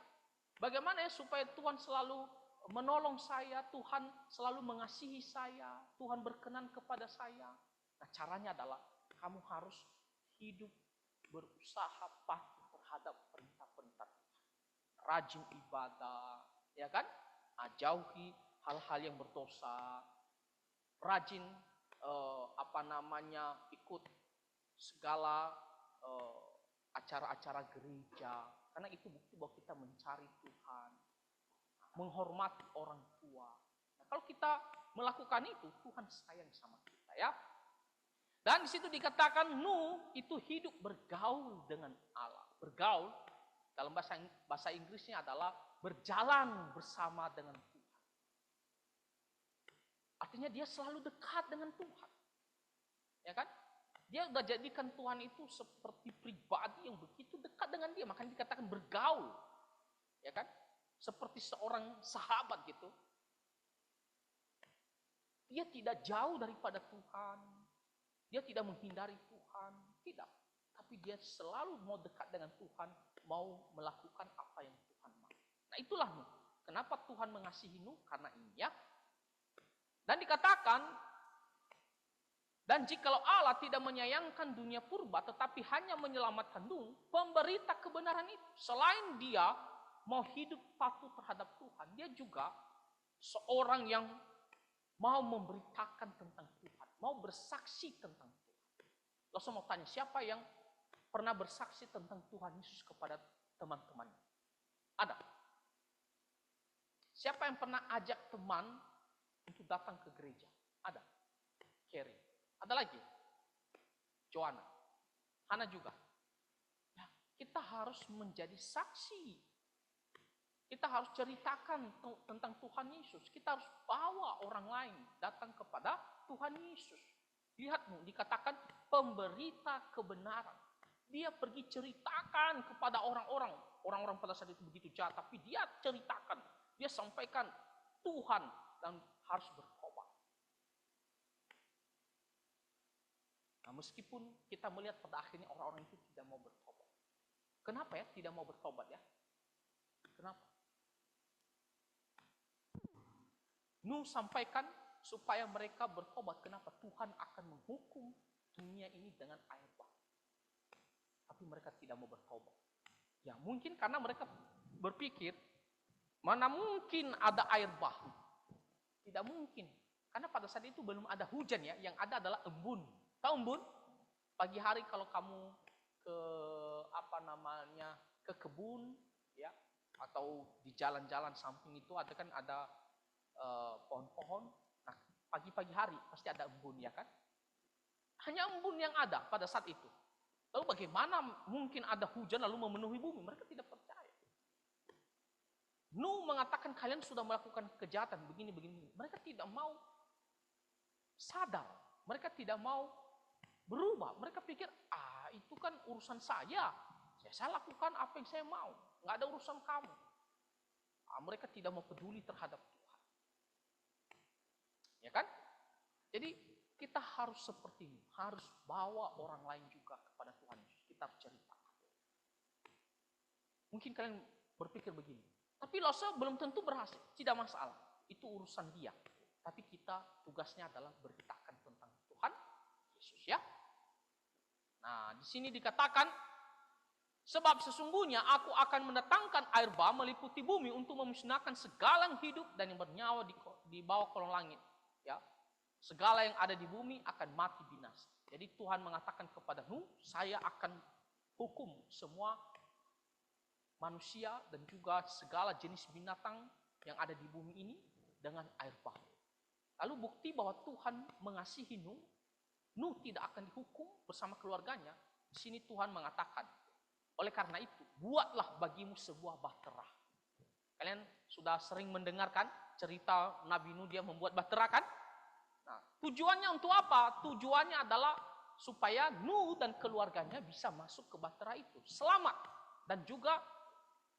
Bagaimana ya supaya Tuhan selalu menolong saya, Tuhan selalu mengasihi saya, Tuhan berkenan kepada saya? Nah, caranya adalah kamu harus hidup berusaha patuh terhadap perintah-perintah Tuhan. Rajin ibadah, ya kan? Jauhi hal-hal yang berdosa. Rajin ikut segala acara-acara gereja, karena itu bukti bahwa kita mencari Tuhan, menghormati orang tua. Nah, kalau kita melakukan itu, Tuhan sayang sama kita, ya. Dan di situ dikatakan Nuh itu hidup bergaul dengan Allah. Bergaul dalam bahasa Inggrisnya adalah berjalan bersama dengan Tuhan. Artinya dia selalu dekat dengan Tuhan. Ya kan? Dia sudah jadikan Tuhan itu seperti pribadi yang begitu dekat dengan dia. Makanya dikatakan bergaul. Ya kan? Seperti seorang sahabat gitu. Dia tidak jauh daripada Tuhan. Dia tidak menghindari Tuhan. Tidak. Tapi dia selalu mau dekat dengan Tuhan. Mau melakukan apa yang Tuhan mau. Nah itulah Nuh. Kenapa Tuhan mengasihi Nuh? Karena ini ya. Dan dikatakan, dan jikalau Allah tidak menyayangkan dunia purba, tetapi hanya menyelamatkan Nuh, pemberita kebenaran itu. Selain dia mau hidup patuh terhadap Tuhan, dia juga seorang yang mau memberitakan tentang Tuhan, mau bersaksi tentang Tuhan. Lalu saya mau tanya, siapa yang pernah bersaksi tentang Tuhan Yesus kepada teman-temannya? Ada. Siapa yang pernah ajak teman untuk datang ke gereja? Ada. Kerry. Ada lagi? Joanna. Hana juga. Ya, kita harus menjadi saksi. Kita harus ceritakan tentang Tuhan Yesus. Kita harus bawa orang lain datang kepada Tuhan Yesus. Lihat, dikatakan pemberita kebenaran. Dia pergi ceritakan kepada orang-orang. Orang-orang pada saat itu begitu jahat, tapi dia ceritakan. Dia sampaikan Tuhan dan harus bertobat. Nah, meskipun kita melihat pada akhirnya orang-orang itu tidak mau bertobat. Kenapa ya tidak mau bertobat ya? Kenapa? Nuh sampaikan supaya mereka bertobat. Kenapa? Tuhan akan menghukum dunia ini dengan air bah. Tapi mereka tidak mau bertobat. Ya mungkin karena mereka berpikir, mana mungkin ada air bah? Tidak mungkin. Karena pada saat itu belum ada hujan ya. Yang ada adalah embun. Tahu embun? Pagi hari kalau kamu ke ke kebun ya, atau di jalan-jalan samping itu ada kan ada pohon-pohon. Nah, pagi-pagi hari pasti ada embun ya kan? Hanya embun yang ada pada saat itu. Lalu bagaimana mungkin ada hujan lalu memenuhi bumi? Mereka tidak percaya. Nuh mengatakan kalian sudah melakukan kejahatan begini-begini. Mereka tidak mau sadar. Mereka tidak mau berubah. Mereka pikir, itu kan urusan saya. Saya lakukan apa yang saya mau. Nggak ada urusan kamu. Mereka tidak mau peduli terhadap Tuhan. Ya kan? Jadi kita harus seperti ini. Harus bawa orang lain juga kepada Tuhan Yesus. Kita harus ceritakan. Mungkin kalian berpikir begini. Tapi Lose belum tentu berhasil. Tidak masalah. Itu urusan dia. Tapi kita tugasnya adalah beritakan tentang Tuhan Yesus ya. Nah, di sini dikatakan, sebab sesungguhnya aku akan mendatangkan air bah meliputi bumi untuk memusnahkan segala yang hidup dan yang bernyawa di bawah kolong langit. Ya, segala yang ada di bumi akan mati binasa. Jadi Tuhan mengatakan kepada Nuh, saya akan hukum semua manusia dan juga segala jenis binatang yang ada di bumi ini dengan air bah. Lalu bukti bahwa Tuhan mengasihi Nuh, Nuh tidak akan dihukum bersama keluarganya. Di sini Tuhan mengatakan, oleh karena itu, buatlah bagimu sebuah bahtera. Kalian sudah sering mendengarkan cerita Nabi Nuh dia membuat bahtera kan? Nah, tujuannya untuk apa? Tujuannya adalah supaya Nuh dan keluarganya bisa masuk ke bahtera itu selamat. Dan juga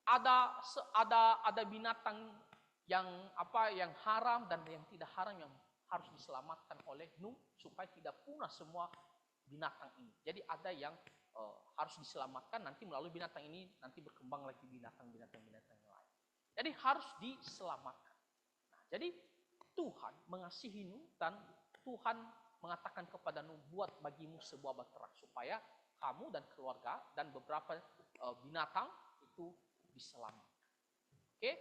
ada binatang yang haram dan yang tidak haram yang harus diselamatkan oleh Nuh supaya tidak punah semua binatang ini. Jadi ada yang harus diselamatkan, nanti melalui binatang ini nanti berkembang lagi binatang-binatang yang lain. Jadi harus diselamatkan. Nah, jadi Tuhan mengasihi Nuh dan Tuhan mengatakan kepada Nuh, buat bagimu sebuah bahtera supaya kamu dan keluarga dan beberapa binatang itu diselamatkan. Oke?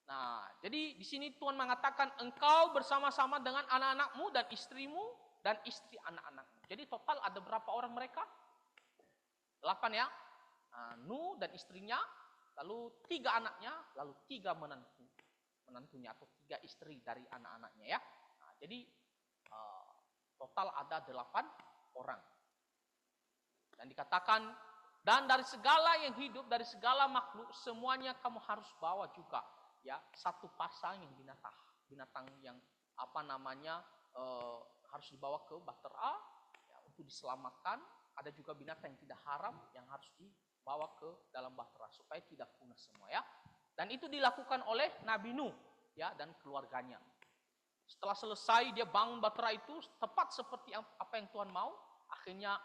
Nah, jadi di sini Tuhan mengatakan engkau bersama-sama dengan anak-anakmu dan istrimu dan istri anak-anakmu. Jadi total ada berapa orang mereka? 8 ya. Nuh dan istrinya, lalu 3 anaknya, lalu 3 menantunya atau 3 istri dari anak-anaknya ya. Nah, jadi total ada 8 orang. Dan dikatakan, dan dari segala yang hidup, dari segala makhluk, semuanya kamu harus bawa juga. Ya, satu pasang yang binatang yang harus dibawa ke bahtera ya, untuk diselamatkan. Ada juga binatang yang tidak haram yang harus dibawa ke dalam bahtera supaya tidak punah semua ya. Dan itu dilakukan oleh Nabi Nuh ya dan keluarganya. Setelah selesai dia bangun Batra itu tepat seperti apa yang Tuhan mau. Akhirnya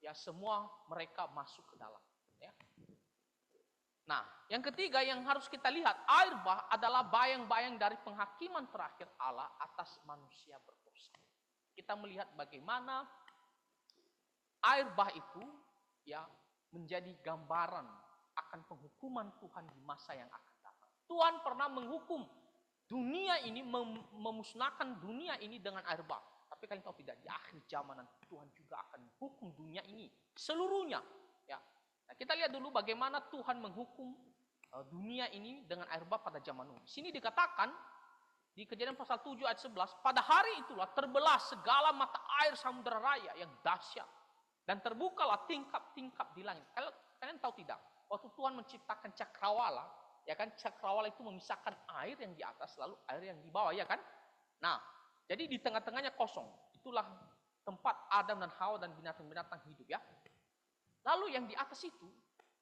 ya semua mereka masuk ke dalam. Ya. Nah, yang ketiga yang harus kita lihat, air bah adalah bayang-bayang dari penghakiman terakhir Allah atas manusia berdosa. Kita melihat bagaimana air bah itu ya menjadi gambaran akan penghukuman Tuhan di masa yang akan datang. Tuhan pernah menghukum dunia ini, memusnahkan dunia ini dengan air bah. Tapi kalian tahu tidak, di akhir zaman nanti Tuhan juga akan menghukum dunia ini seluruhnya. Ya. Nah, kita lihat dulu bagaimana Tuhan menghukum dunia ini dengan air bah pada zaman Nuh. Di sini dikatakan di Kejadian pasal 7 ayat 11, pada hari itulah terbelah segala mata air samudera raya yang dahsyat dan terbukalah tingkap-tingkap di langit. Kalian tahu tidak? Waktu Tuhan menciptakan cakrawala, ya kan, cakrawala itu memisahkan air yang di atas lalu air yang di bawah, ya kan? Nah, jadi di tengah-tengahnya kosong. Itulah tempat Adam dan Hawa dan binatang-binatang hidup, ya. Lalu yang di atas itu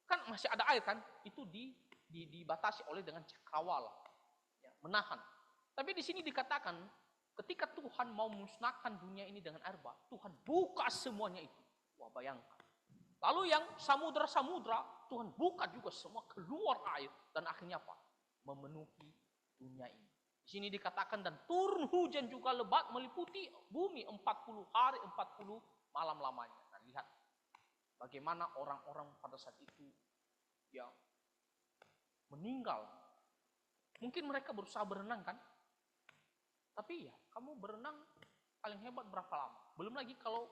kan masih ada air kan? Itu dibatasi oleh dengan cakrawala, ya, menahan. Tapi di sini dikatakan ketika Tuhan mau memusnahkan dunia ini dengan air bah, Tuhan buka semuanya itu. Wah, bayangkan. Lalu yang samudra-samudra, Tuhan buka juga semua keluar air. Dan akhirnya apa? Memenuhi dunia ini. Di sini dikatakan dan turun hujan juga lebat meliputi bumi 40 hari 40 malam lamanya. Nah, lihat bagaimana orang-orang pada saat itu ya meninggal. Mungkin mereka berusaha berenang kan? Tapi ya, kamu berenang paling hebat berapa lama? Belum lagi kalau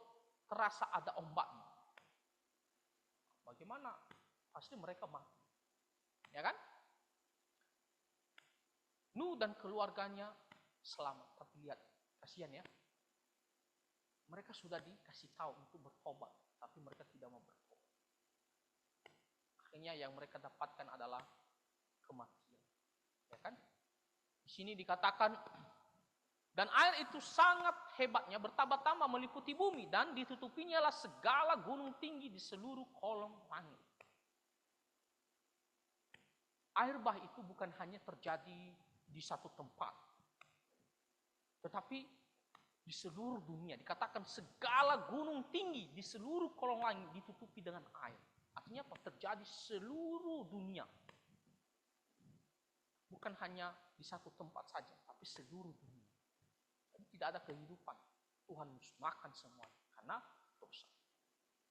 terasa ada ombaknya. Bagaimana? Pasti mereka mati. Ya kan? Nuh dan keluarganya selamat. Tapi lihat, kasihan ya. Mereka sudah dikasih tahu untuk bertobat, tapi mereka tidak mau bertobat. Akhirnya yang mereka dapatkan adalah kematian. Ya kan? Di sini dikatakan dan air itu sangat hebatnya bertambah-tambah meliputi bumi dan ditutupinya lah segala gunung tinggi di seluruh kolong langit. Air bah itu bukan hanya terjadi di satu tempat, tetapi di seluruh dunia. Dikatakan segala gunung tinggi di seluruh kolong langit ditutupi dengan air. Artinya apa? Terjadi seluruh dunia. Bukan hanya di satu tempat saja, tapi seluruh dunia. Tidak ada kehidupan. Tuhan musnahkan semuanya karena dosa.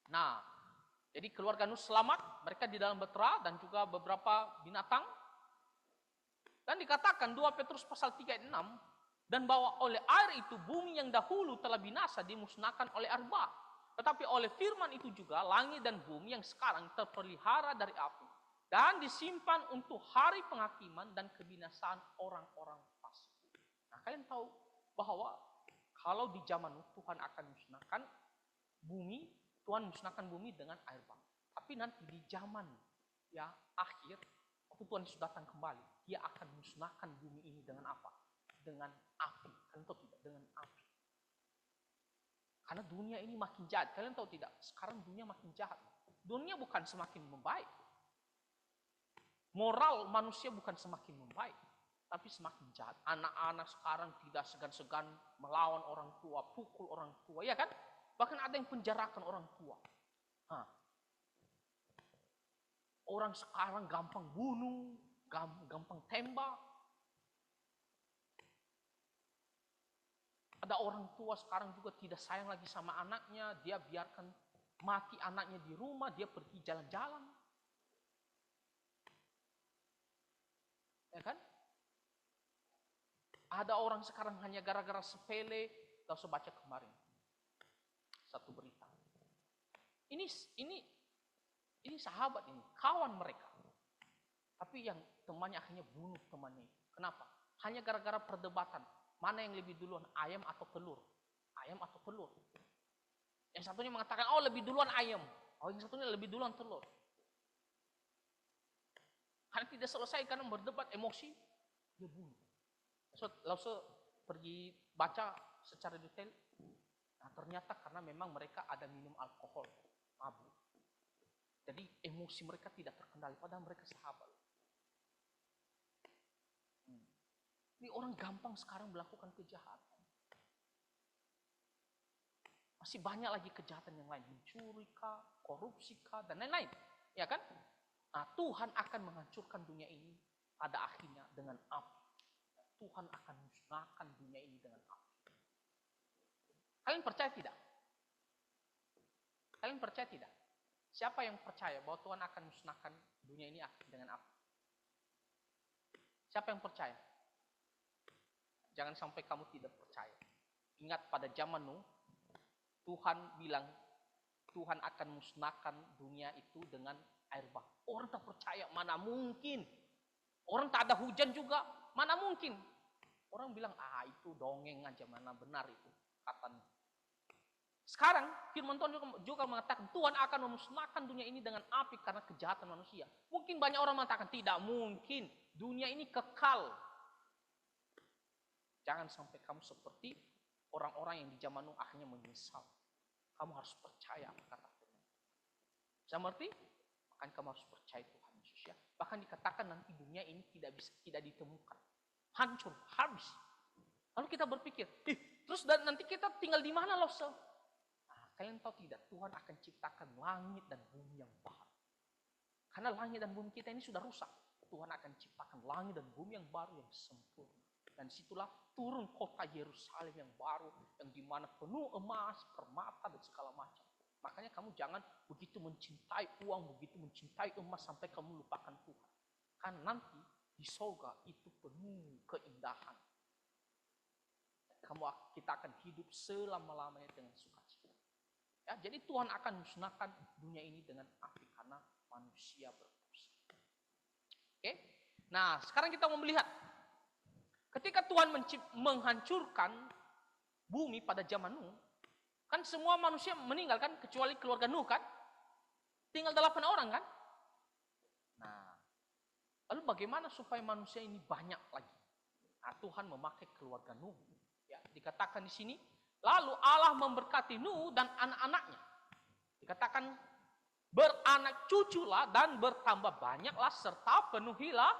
Nah, jadi keluarga Nuh selamat, mereka di dalam Batra dan juga beberapa binatang. Dan dikatakan 2 Petrus pasal 3 ayat 6, dan bahwa oleh air itu bumi yang dahulu telah binasa dimusnahkan oleh air bah. Tetapi oleh firman itu juga langit dan bumi yang sekarang terpelihara dari api dan disimpan untuk hari penghakiman dan kebinasaan orang-orang fasik. Nah, kalian tahu bahwa kalau di zaman Nuh Tuhan akan musnahkan bumi, Tuhan musnahkan bumi dengan air bah. Tapi nanti di zaman ya akhir, waktu Tuhan Yesus datang kembali, dia akan musnahkan bumi ini dengan apa? Dengan api. Kalian tahu tidak? Dengan api. Karena dunia ini makin jahat. Kalian tahu tidak? Sekarang dunia makin jahat. Dunia bukan semakin membaik. Moral manusia bukan semakin membaik, tapi semakin jahat. Anak-anak sekarang tidak segan-segan melawan orang tua, pukul orang tua, ya kan? Bahkan ada yang penjarakan orang tua. Nah, orang sekarang gampang bunuh, gampang tembak. Ada orang tua sekarang juga tidak sayang lagi sama anaknya, dia biarkan mati anaknya di rumah, dia pergi jalan-jalan. Ya kan? Ada orang sekarang hanya gara-gara sepele, gak usah baca kemarin satu berita. Ini sahabat ini, kawan mereka. Tapi yang temannya akhirnya bunuh temannya. Kenapa? Hanya gara-gara perdebatan. Mana yang lebih duluan, ayam atau telur? Ayam atau telur? Yang satunya mengatakan, oh lebih duluan ayam. Oh yang satunya lebih duluan telur. Karena tidak selesai, karena berdebat emosi, dia bunuh. Lalu pergi baca secara detail. Nah, ternyata karena memang mereka ada minum alkohol, mabuk. Jadi emosi mereka tidak terkendali, padahal mereka sahabat. Ini orang gampang sekarang melakukan kejahatan. Masih banyak lagi kejahatan yang lain. Mencuri kah, korupsi kah, dan lain-lain. Ya kan? Nah, Tuhan akan menghancurkan dunia ini pada akhirnya dengan api. Tuhan akan musnahkan dunia ini dengan api. Kalian percaya tidak? Kalian percaya tidak? Siapa yang percaya bahwa Tuhan akan musnahkan dunia ini dengan api? Siapa yang percaya? Jangan sampai kamu tidak percaya. Ingat pada zaman Nuh, Tuhan bilang, Tuhan akan musnahkan dunia itu dengan air bah. Orang tak percaya, mana mungkin. Orang tak ada hujan juga, mana mungkin. Orang bilang, itu dongeng aja, mana benar itu. Kata Nuh. Sekarang firman Tuhan juga mengatakan Tuhan akan memusnahkan dunia ini dengan api karena kejahatan manusia. Mungkin banyak orang mengatakan tidak mungkin. Dunia ini kekal. Jangan sampai kamu seperti orang-orang yang di zaman Nuh akhirnya menyesal. Kamu harus percaya apa kata Tuhan. Saya mengerti? Makanya kamu harus percaya Tuhan Yesus ya. Bahkan dikatakan nanti dunia ini tidak ditemukan. Hancur, habis. Lalu kita berpikir, terus nanti kita tinggal di mana loh? Kalian tahu tidak, Tuhan akan ciptakan langit dan bumi yang baru. Karena langit dan bumi kita ini sudah rusak. Tuhan akan ciptakan langit dan bumi yang baru yang sempurna. Dan situlah turun kota Yerusalem yang baru, yang dimana penuh emas, permata, dan segala macam. Makanya kamu jangan begitu mencintai uang, begitu mencintai emas sampai kamu lupakan Tuhan. Karena nanti di surga itu penuh keindahan. Kita akan hidup selama-lamanya dengan sukacita. Ya, jadi Tuhan akan musnahkan dunia ini dengan api karena manusia berdosa. Oke? Nah, sekarang kita mau melihat ketika Tuhan menghancurkan bumi pada zaman Nuh, kan semua manusia meninggal kan, kecuali keluarga Nuh kan? Tinggal 8 orang kan? Nah, lalu bagaimana supaya manusia ini banyak lagi? Nah, Tuhan memakai keluarga Nuh. Ya, dikatakan di sini, lalu Allah memberkati Nuh dan anak-anaknya. Dikatakan beranak cuculah dan bertambah banyaklah serta penuhilah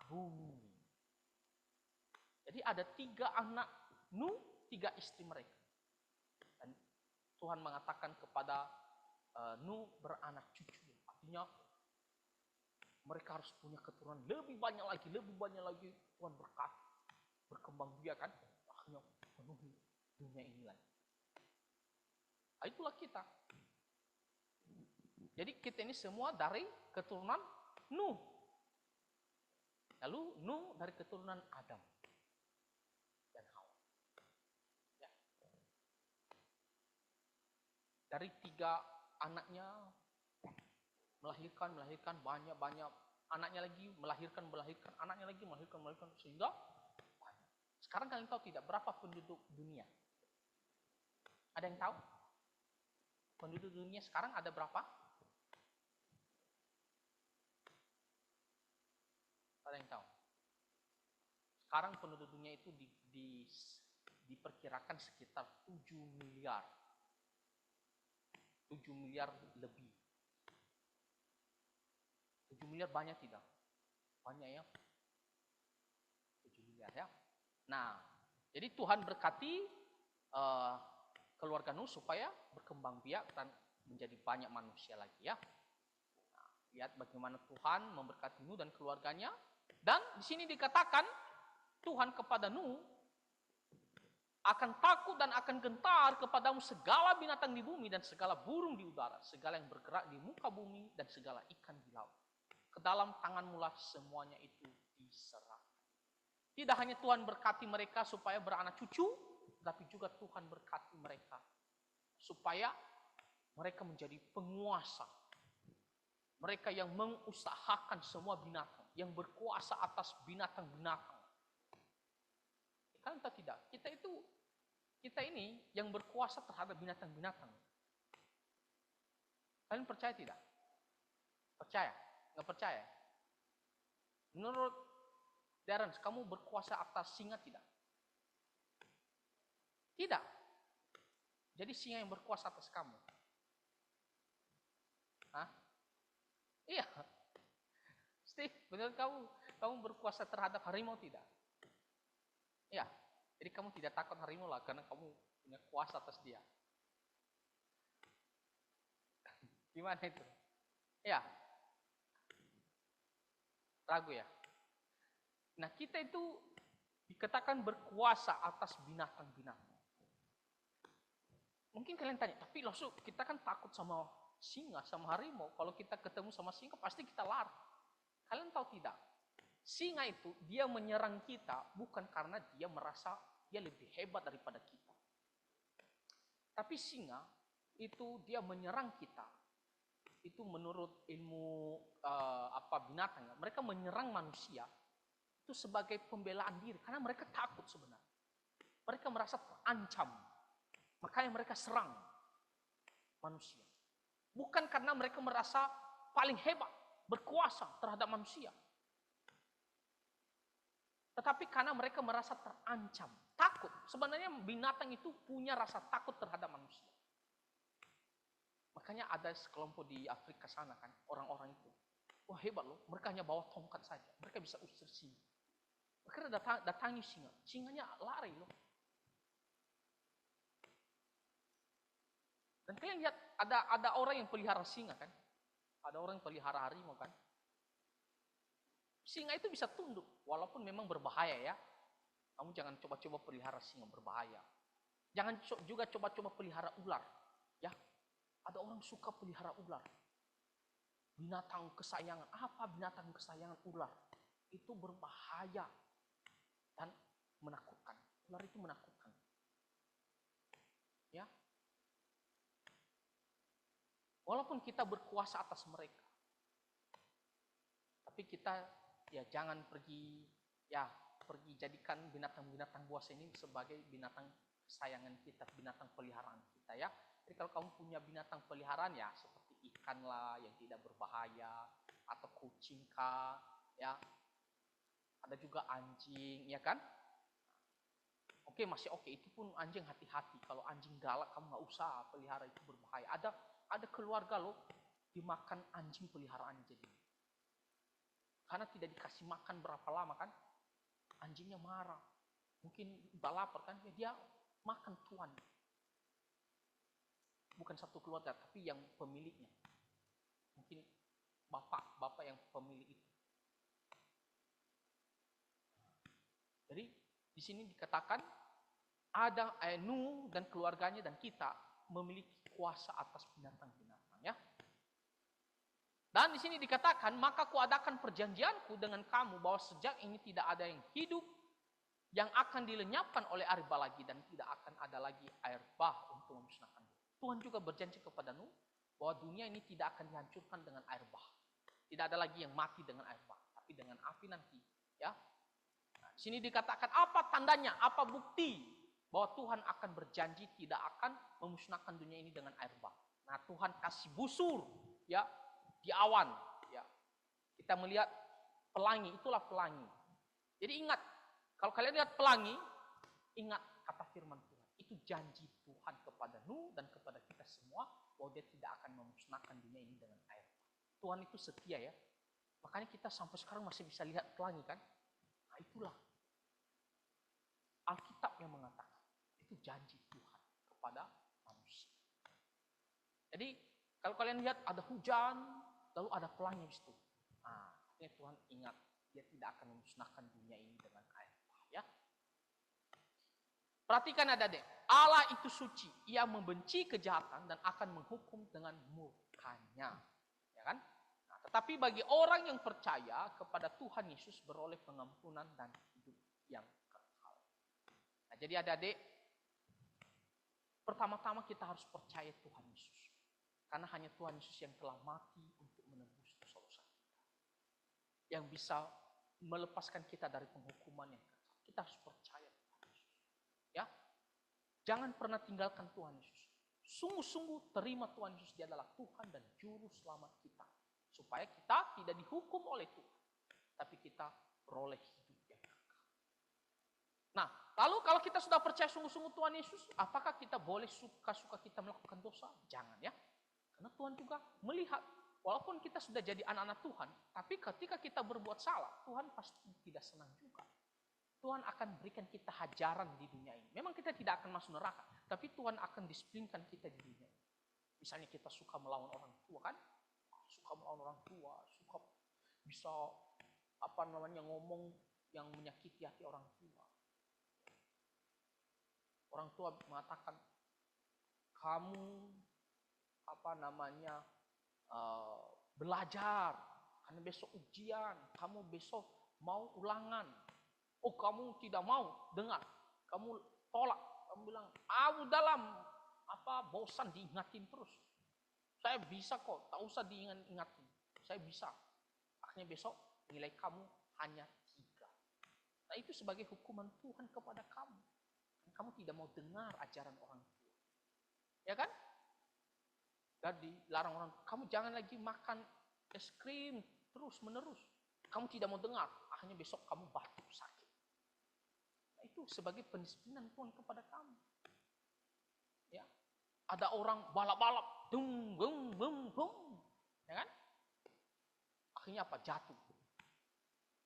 bumi. Jadi ada 3 anak Nuh, 3 istri mereka. Dan Tuhan mengatakan kepada Nuh beranak cucu. Artinya mereka harus punya keturunan lebih banyak lagi. Tuhan berkati, berkembang biak kan. Akhirnya penuhi dunia ini lagi. Nah, itulah kita. Jadi kita ini semua dari keturunan Nuh. Lalu Nuh dari keturunan Adam dan Hawa. Ya. Dari 3 anaknya melahirkan banyak anaknya lagi, melahirkan anaknya lagi, melahirkan sehingga banyak. Sekarang kalian tahu tidak berapa penduduk dunia? Ada yang tahu? Penduduk dunia sekarang ada berapa? Ada yang tahu? Sekarang penduduk dunia itu diperkirakan sekitar 7 miliar. 7 miliar lebih. 7 miliar banyak tidak? Banyak ya? 7 miliar ya. Nah, jadi Tuhan berkati keluarga Nuh supaya berkembang biak dan menjadi banyak manusia lagi ya. Nah, lihat bagaimana Tuhan memberkati Nuh dan keluarganya. Dan di sini dikatakan Tuhan kepada Nuh akan takut dan akan gentar kepadamu segala binatang di bumi dan segala burung di udara, segala yang bergerak di muka bumi dan segala ikan di laut. Ke dalam tanganmulah semuanya itu diserahkan. Tidak hanya Tuhan berkati mereka supaya beranak cucu, tapi juga Tuhan berkati mereka supaya mereka menjadi penguasa. Mereka yang mengusahakan semua binatang, yang berkuasa atas binatang-binatang. Kan entah tidak, kita ini yang berkuasa terhadap binatang-binatang. Kalian percaya tidak? Percaya? Nggak percaya? Menurut Darren, kamu berkuasa atas singa tidak? Tidak. Jadi singa yang berkuasa atas kamu. Hah? Iya. Steve, menurut kamu berkuasa terhadap harimau tidak? Ya, jadi kamu tidak takut harimau lah karena kamu punya kuasa atas dia. Gimana itu? Ya, ragu ya. Nah, kita itu dikatakan berkuasa atas binatang-binatang. Mungkin kalian tanya, tapi loh kita kan takut sama singa, sama harimau. Kalau kita ketemu sama singa pasti kita lari. Kalian tahu tidak? Singa itu dia menyerang kita bukan karena dia merasa dia lebih hebat daripada kita. Tapi singa itu dia menyerang kita. Itu menurut ilmu binatang, mereka menyerang manusia itu sebagai pembelaan diri karena mereka takut sebenarnya. Mereka merasa terancam. Makanya mereka serang manusia. Bukan karena mereka merasa paling hebat, berkuasa terhadap manusia. Tetapi karena mereka merasa terancam, takut. Sebenarnya binatang itu punya rasa takut terhadap manusia. Makanya ada sekelompok di Afrika sana kan, orang-orang itu. Wah hebat loh, mereka hanya bawa tongkat saja. Mereka bisa usir singa. Mereka datangi singa. Singanya lari loh. Dan kalian lihat ada orang yang pelihara singa kan. Ada orang yang pelihara harimau kan. Singa itu bisa tunduk, walaupun memang berbahaya ya. Kamu jangan coba-coba pelihara singa, berbahaya. Jangan juga coba-coba pelihara ular. Ya, ada orang suka pelihara ular. Binatang kesayangan. Apa binatang kesayangan? Ular. Itu berbahaya dan menakutkan. Ular itu menakutkan. Ya. Walaupun kita berkuasa atas mereka. Tapi kita ya jangan pergi jadikan binatang-binatang buas ini sebagai binatang kesayangan kita, binatang peliharaan kita ya. Jadi kalau kamu punya binatang peliharaan ya seperti ikan lah yang tidak berbahaya atau kucing kah, ya. Ada juga anjing, ya kan? Oke, masih oke. Itu pun anjing hati-hati. Kalau anjing galak kamu nggak usah pelihara, itu berbahaya. Ada keluarga loh dimakan anjing peliharaan jadi. Karena tidak dikasih makan berapa lama kan? Anjingnya marah. Mungkin lapar kan? Ya dia makan tuan. Bukan satu keluarga, tapi yang pemiliknya. Mungkin bapak yang pemilik itu. Jadi di sini dikatakan ada Nuh dan keluarganya dan kita memiliki kuasa atas binatang-binatang ya. Dan di sini dikatakan maka kuadakan perjanjianku dengan kamu bahwa sejak ini tidak ada yang hidup yang akan dilenyapkan oleh air bah lagi dan tidak akan ada lagi air bah untuk memusnahkan. Tuhan juga berjanji kepada Nuh bahwa dunia ini tidak akan dihancurkan dengan air bah. Tidak ada lagi yang mati dengan air bah, tapi dengan api nanti ya. Nah, di sini dikatakan apa tandanya, apa bukti bahwa Tuhan akan berjanji tidak akan memusnahkan dunia ini dengan air bah. Nah, Tuhan kasih busur ya di awan ya. Kita melihat pelangi, itulah pelangi. Jadi ingat, kalau kalian lihat pelangi, ingat kata firman Tuhan. Itu janji Tuhan kepada Nuh dan kepada kita semua bahwa dia tidak akan memusnahkan dunia ini dengan air bah. Tuhan itu setia ya. Makanya kita sampai sekarang masih bisa lihat pelangi kan. Nah itulah Alkitab yang mengatakan itu janji Tuhan kepada manusia. Jadi kalau kalian lihat ada hujan, lalu ada pelangi di situ. Nah, Tuhan ingat dia tidak akan memusnahkan dunia ini dengan air bah ya. Perhatikan adik-adik, Allah itu suci, ia membenci kejahatan dan akan menghukum dengan murkanya. Ya kan? Nah, tetapi bagi orang yang percaya kepada Tuhan Yesus beroleh pengampunan dan hidup yang kekal. Nah, jadi adik-adik, pertama-tama kita harus percaya Tuhan Yesus. Karena hanya Tuhan Yesus yang telah mati untuk menebus dosa-dosa kita. Yang bisa melepaskan kita dari penghukuman yang kekal. Kita harus percaya Tuhan Yesus. Ya, jangan pernah tinggalkan Tuhan Yesus. Sungguh-sungguh terima Tuhan Yesus, dia adalah Tuhan dan Juru Selamat kita. Supaya kita tidak dihukum oleh Tuhan. Tapi kita beroleh hidup yang kekal. Nah, lalu kalau kita sudah percaya sungguh-sungguh Tuhan Yesus, apakah kita boleh suka-suka kita melakukan dosa? Jangan ya. Karena Tuhan juga melihat, walaupun kita sudah jadi anak-anak Tuhan, tapi ketika kita berbuat salah, Tuhan pasti tidak senang juga. Tuhan akan berikan kita hajaran di dunia ini. Memang kita tidak akan masuk neraka, tapi Tuhan akan disiplinkan kita di dunia ini. Misalnya kita suka melawan orang tua kan? Suka melawan orang tua, suka bisa ngomong yang menyakiti hati orang tua. Orang tua mengatakan, kamu belajar, karena besok ujian, kamu besok mau ulangan. Oh, kamu tidak mau dengar, kamu tolak, kamu bilang, dalam bosan diingatin terus. Saya bisa kok, tak usah diingatin, saya bisa. Akhirnya besok nilai kamu hanya 3. Nah, itu sebagai hukuman Tuhan kepada kamu. Kamu tidak mau dengar ajaran orang tua. Ya kan? Jadi larang orang, kamu jangan lagi makan es krim terus menerus. Kamu tidak mau dengar, akhirnya besok kamu batuk sakit. Nah, itu sebagai pendisiplinan Tuhan kepada kamu. Ya, ada orang balap-balap, dung, bung, bung, bung, ya kan? Akhirnya apa? Jatuh,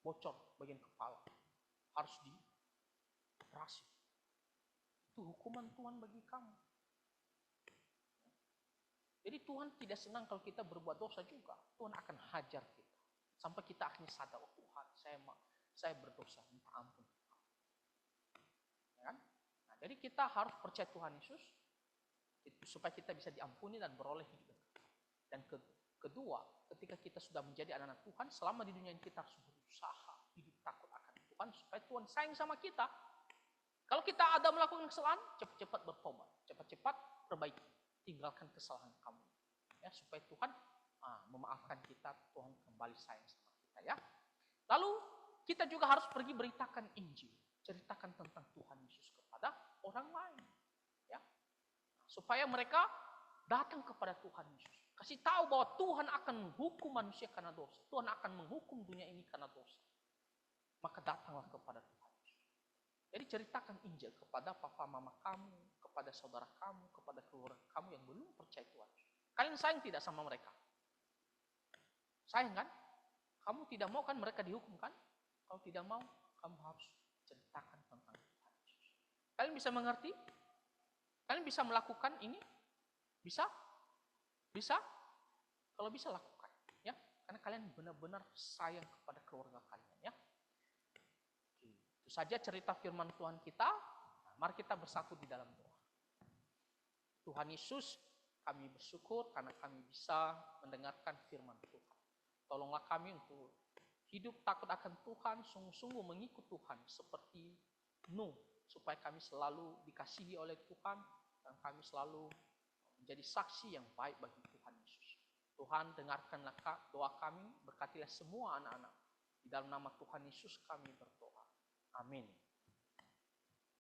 bocor bagian kepala, harus dioperasi. Itu hukuman Tuhan bagi kamu. Jadi Tuhan tidak senang kalau kita berbuat dosa juga. Tuhan akan hajar kita. Sampai kita akhirnya sadar, oh Tuhan, saya berdosa, minta ampun. Ya kan? Nah, jadi kita harus percaya Tuhan Yesus, supaya kita bisa diampuni dan beroleh hidup. Dan kedua, ketika kita sudah menjadi anak-anak Tuhan, selama di dunia ini kita harus berusaha hidup takut akan Tuhan, supaya Tuhan sayang sama kita. Kalau kita ada melakukan kesalahan, cepat-cepat bertobat, cepat-cepat perbaiki. Tinggalkan kesalahan kamu, ya, supaya Tuhan memaafkan kita, Tuhan kembali sayang sama kita, ya. Lalu kita juga harus pergi beritakan Injil, ceritakan tentang Tuhan Yesus kepada orang lain, ya, supaya mereka datang kepada Tuhan Yesus. Kasih tahu bahwa Tuhan akan menghukum manusia karena dosa, Tuhan akan menghukum dunia ini karena dosa. Maka datanglah kepada Tuhan Yesus. Jadi ceritakan Injil kepada papa mama kamu, kepada saudara kamu, kepada keluarga kamu yang belum percaya Tuhan. Kalian sayang tidak sama mereka? Sayang kan? Kamu tidak mau kan mereka dihukum kan? Kalau tidak mau, kamu harus ceritakan tentang Tuhan Yesus. Kalian bisa mengerti? Kalian bisa melakukan ini? Bisa? Bisa? Kalau bisa lakukan, ya. Karena kalian benar-benar sayang kepada keluarga kalian, ya. Itu saja cerita firman Tuhan kita. Nah, mari kita bersatu di dalam doa. Tuhan Yesus, kami bersyukur karena kami bisa mendengarkan firman Tuhan. Tolonglah kami untuk hidup takut akan Tuhan, sungguh-sungguh mengikut Tuhan seperti Nuh, supaya kami selalu dikasihi oleh Tuhan dan kami selalu menjadi saksi yang baik bagi Tuhan Yesus. Tuhan, dengarkanlah doa kami, berkatilah semua anak-anak. Di dalam nama Tuhan Yesus kami berdoa. Amin.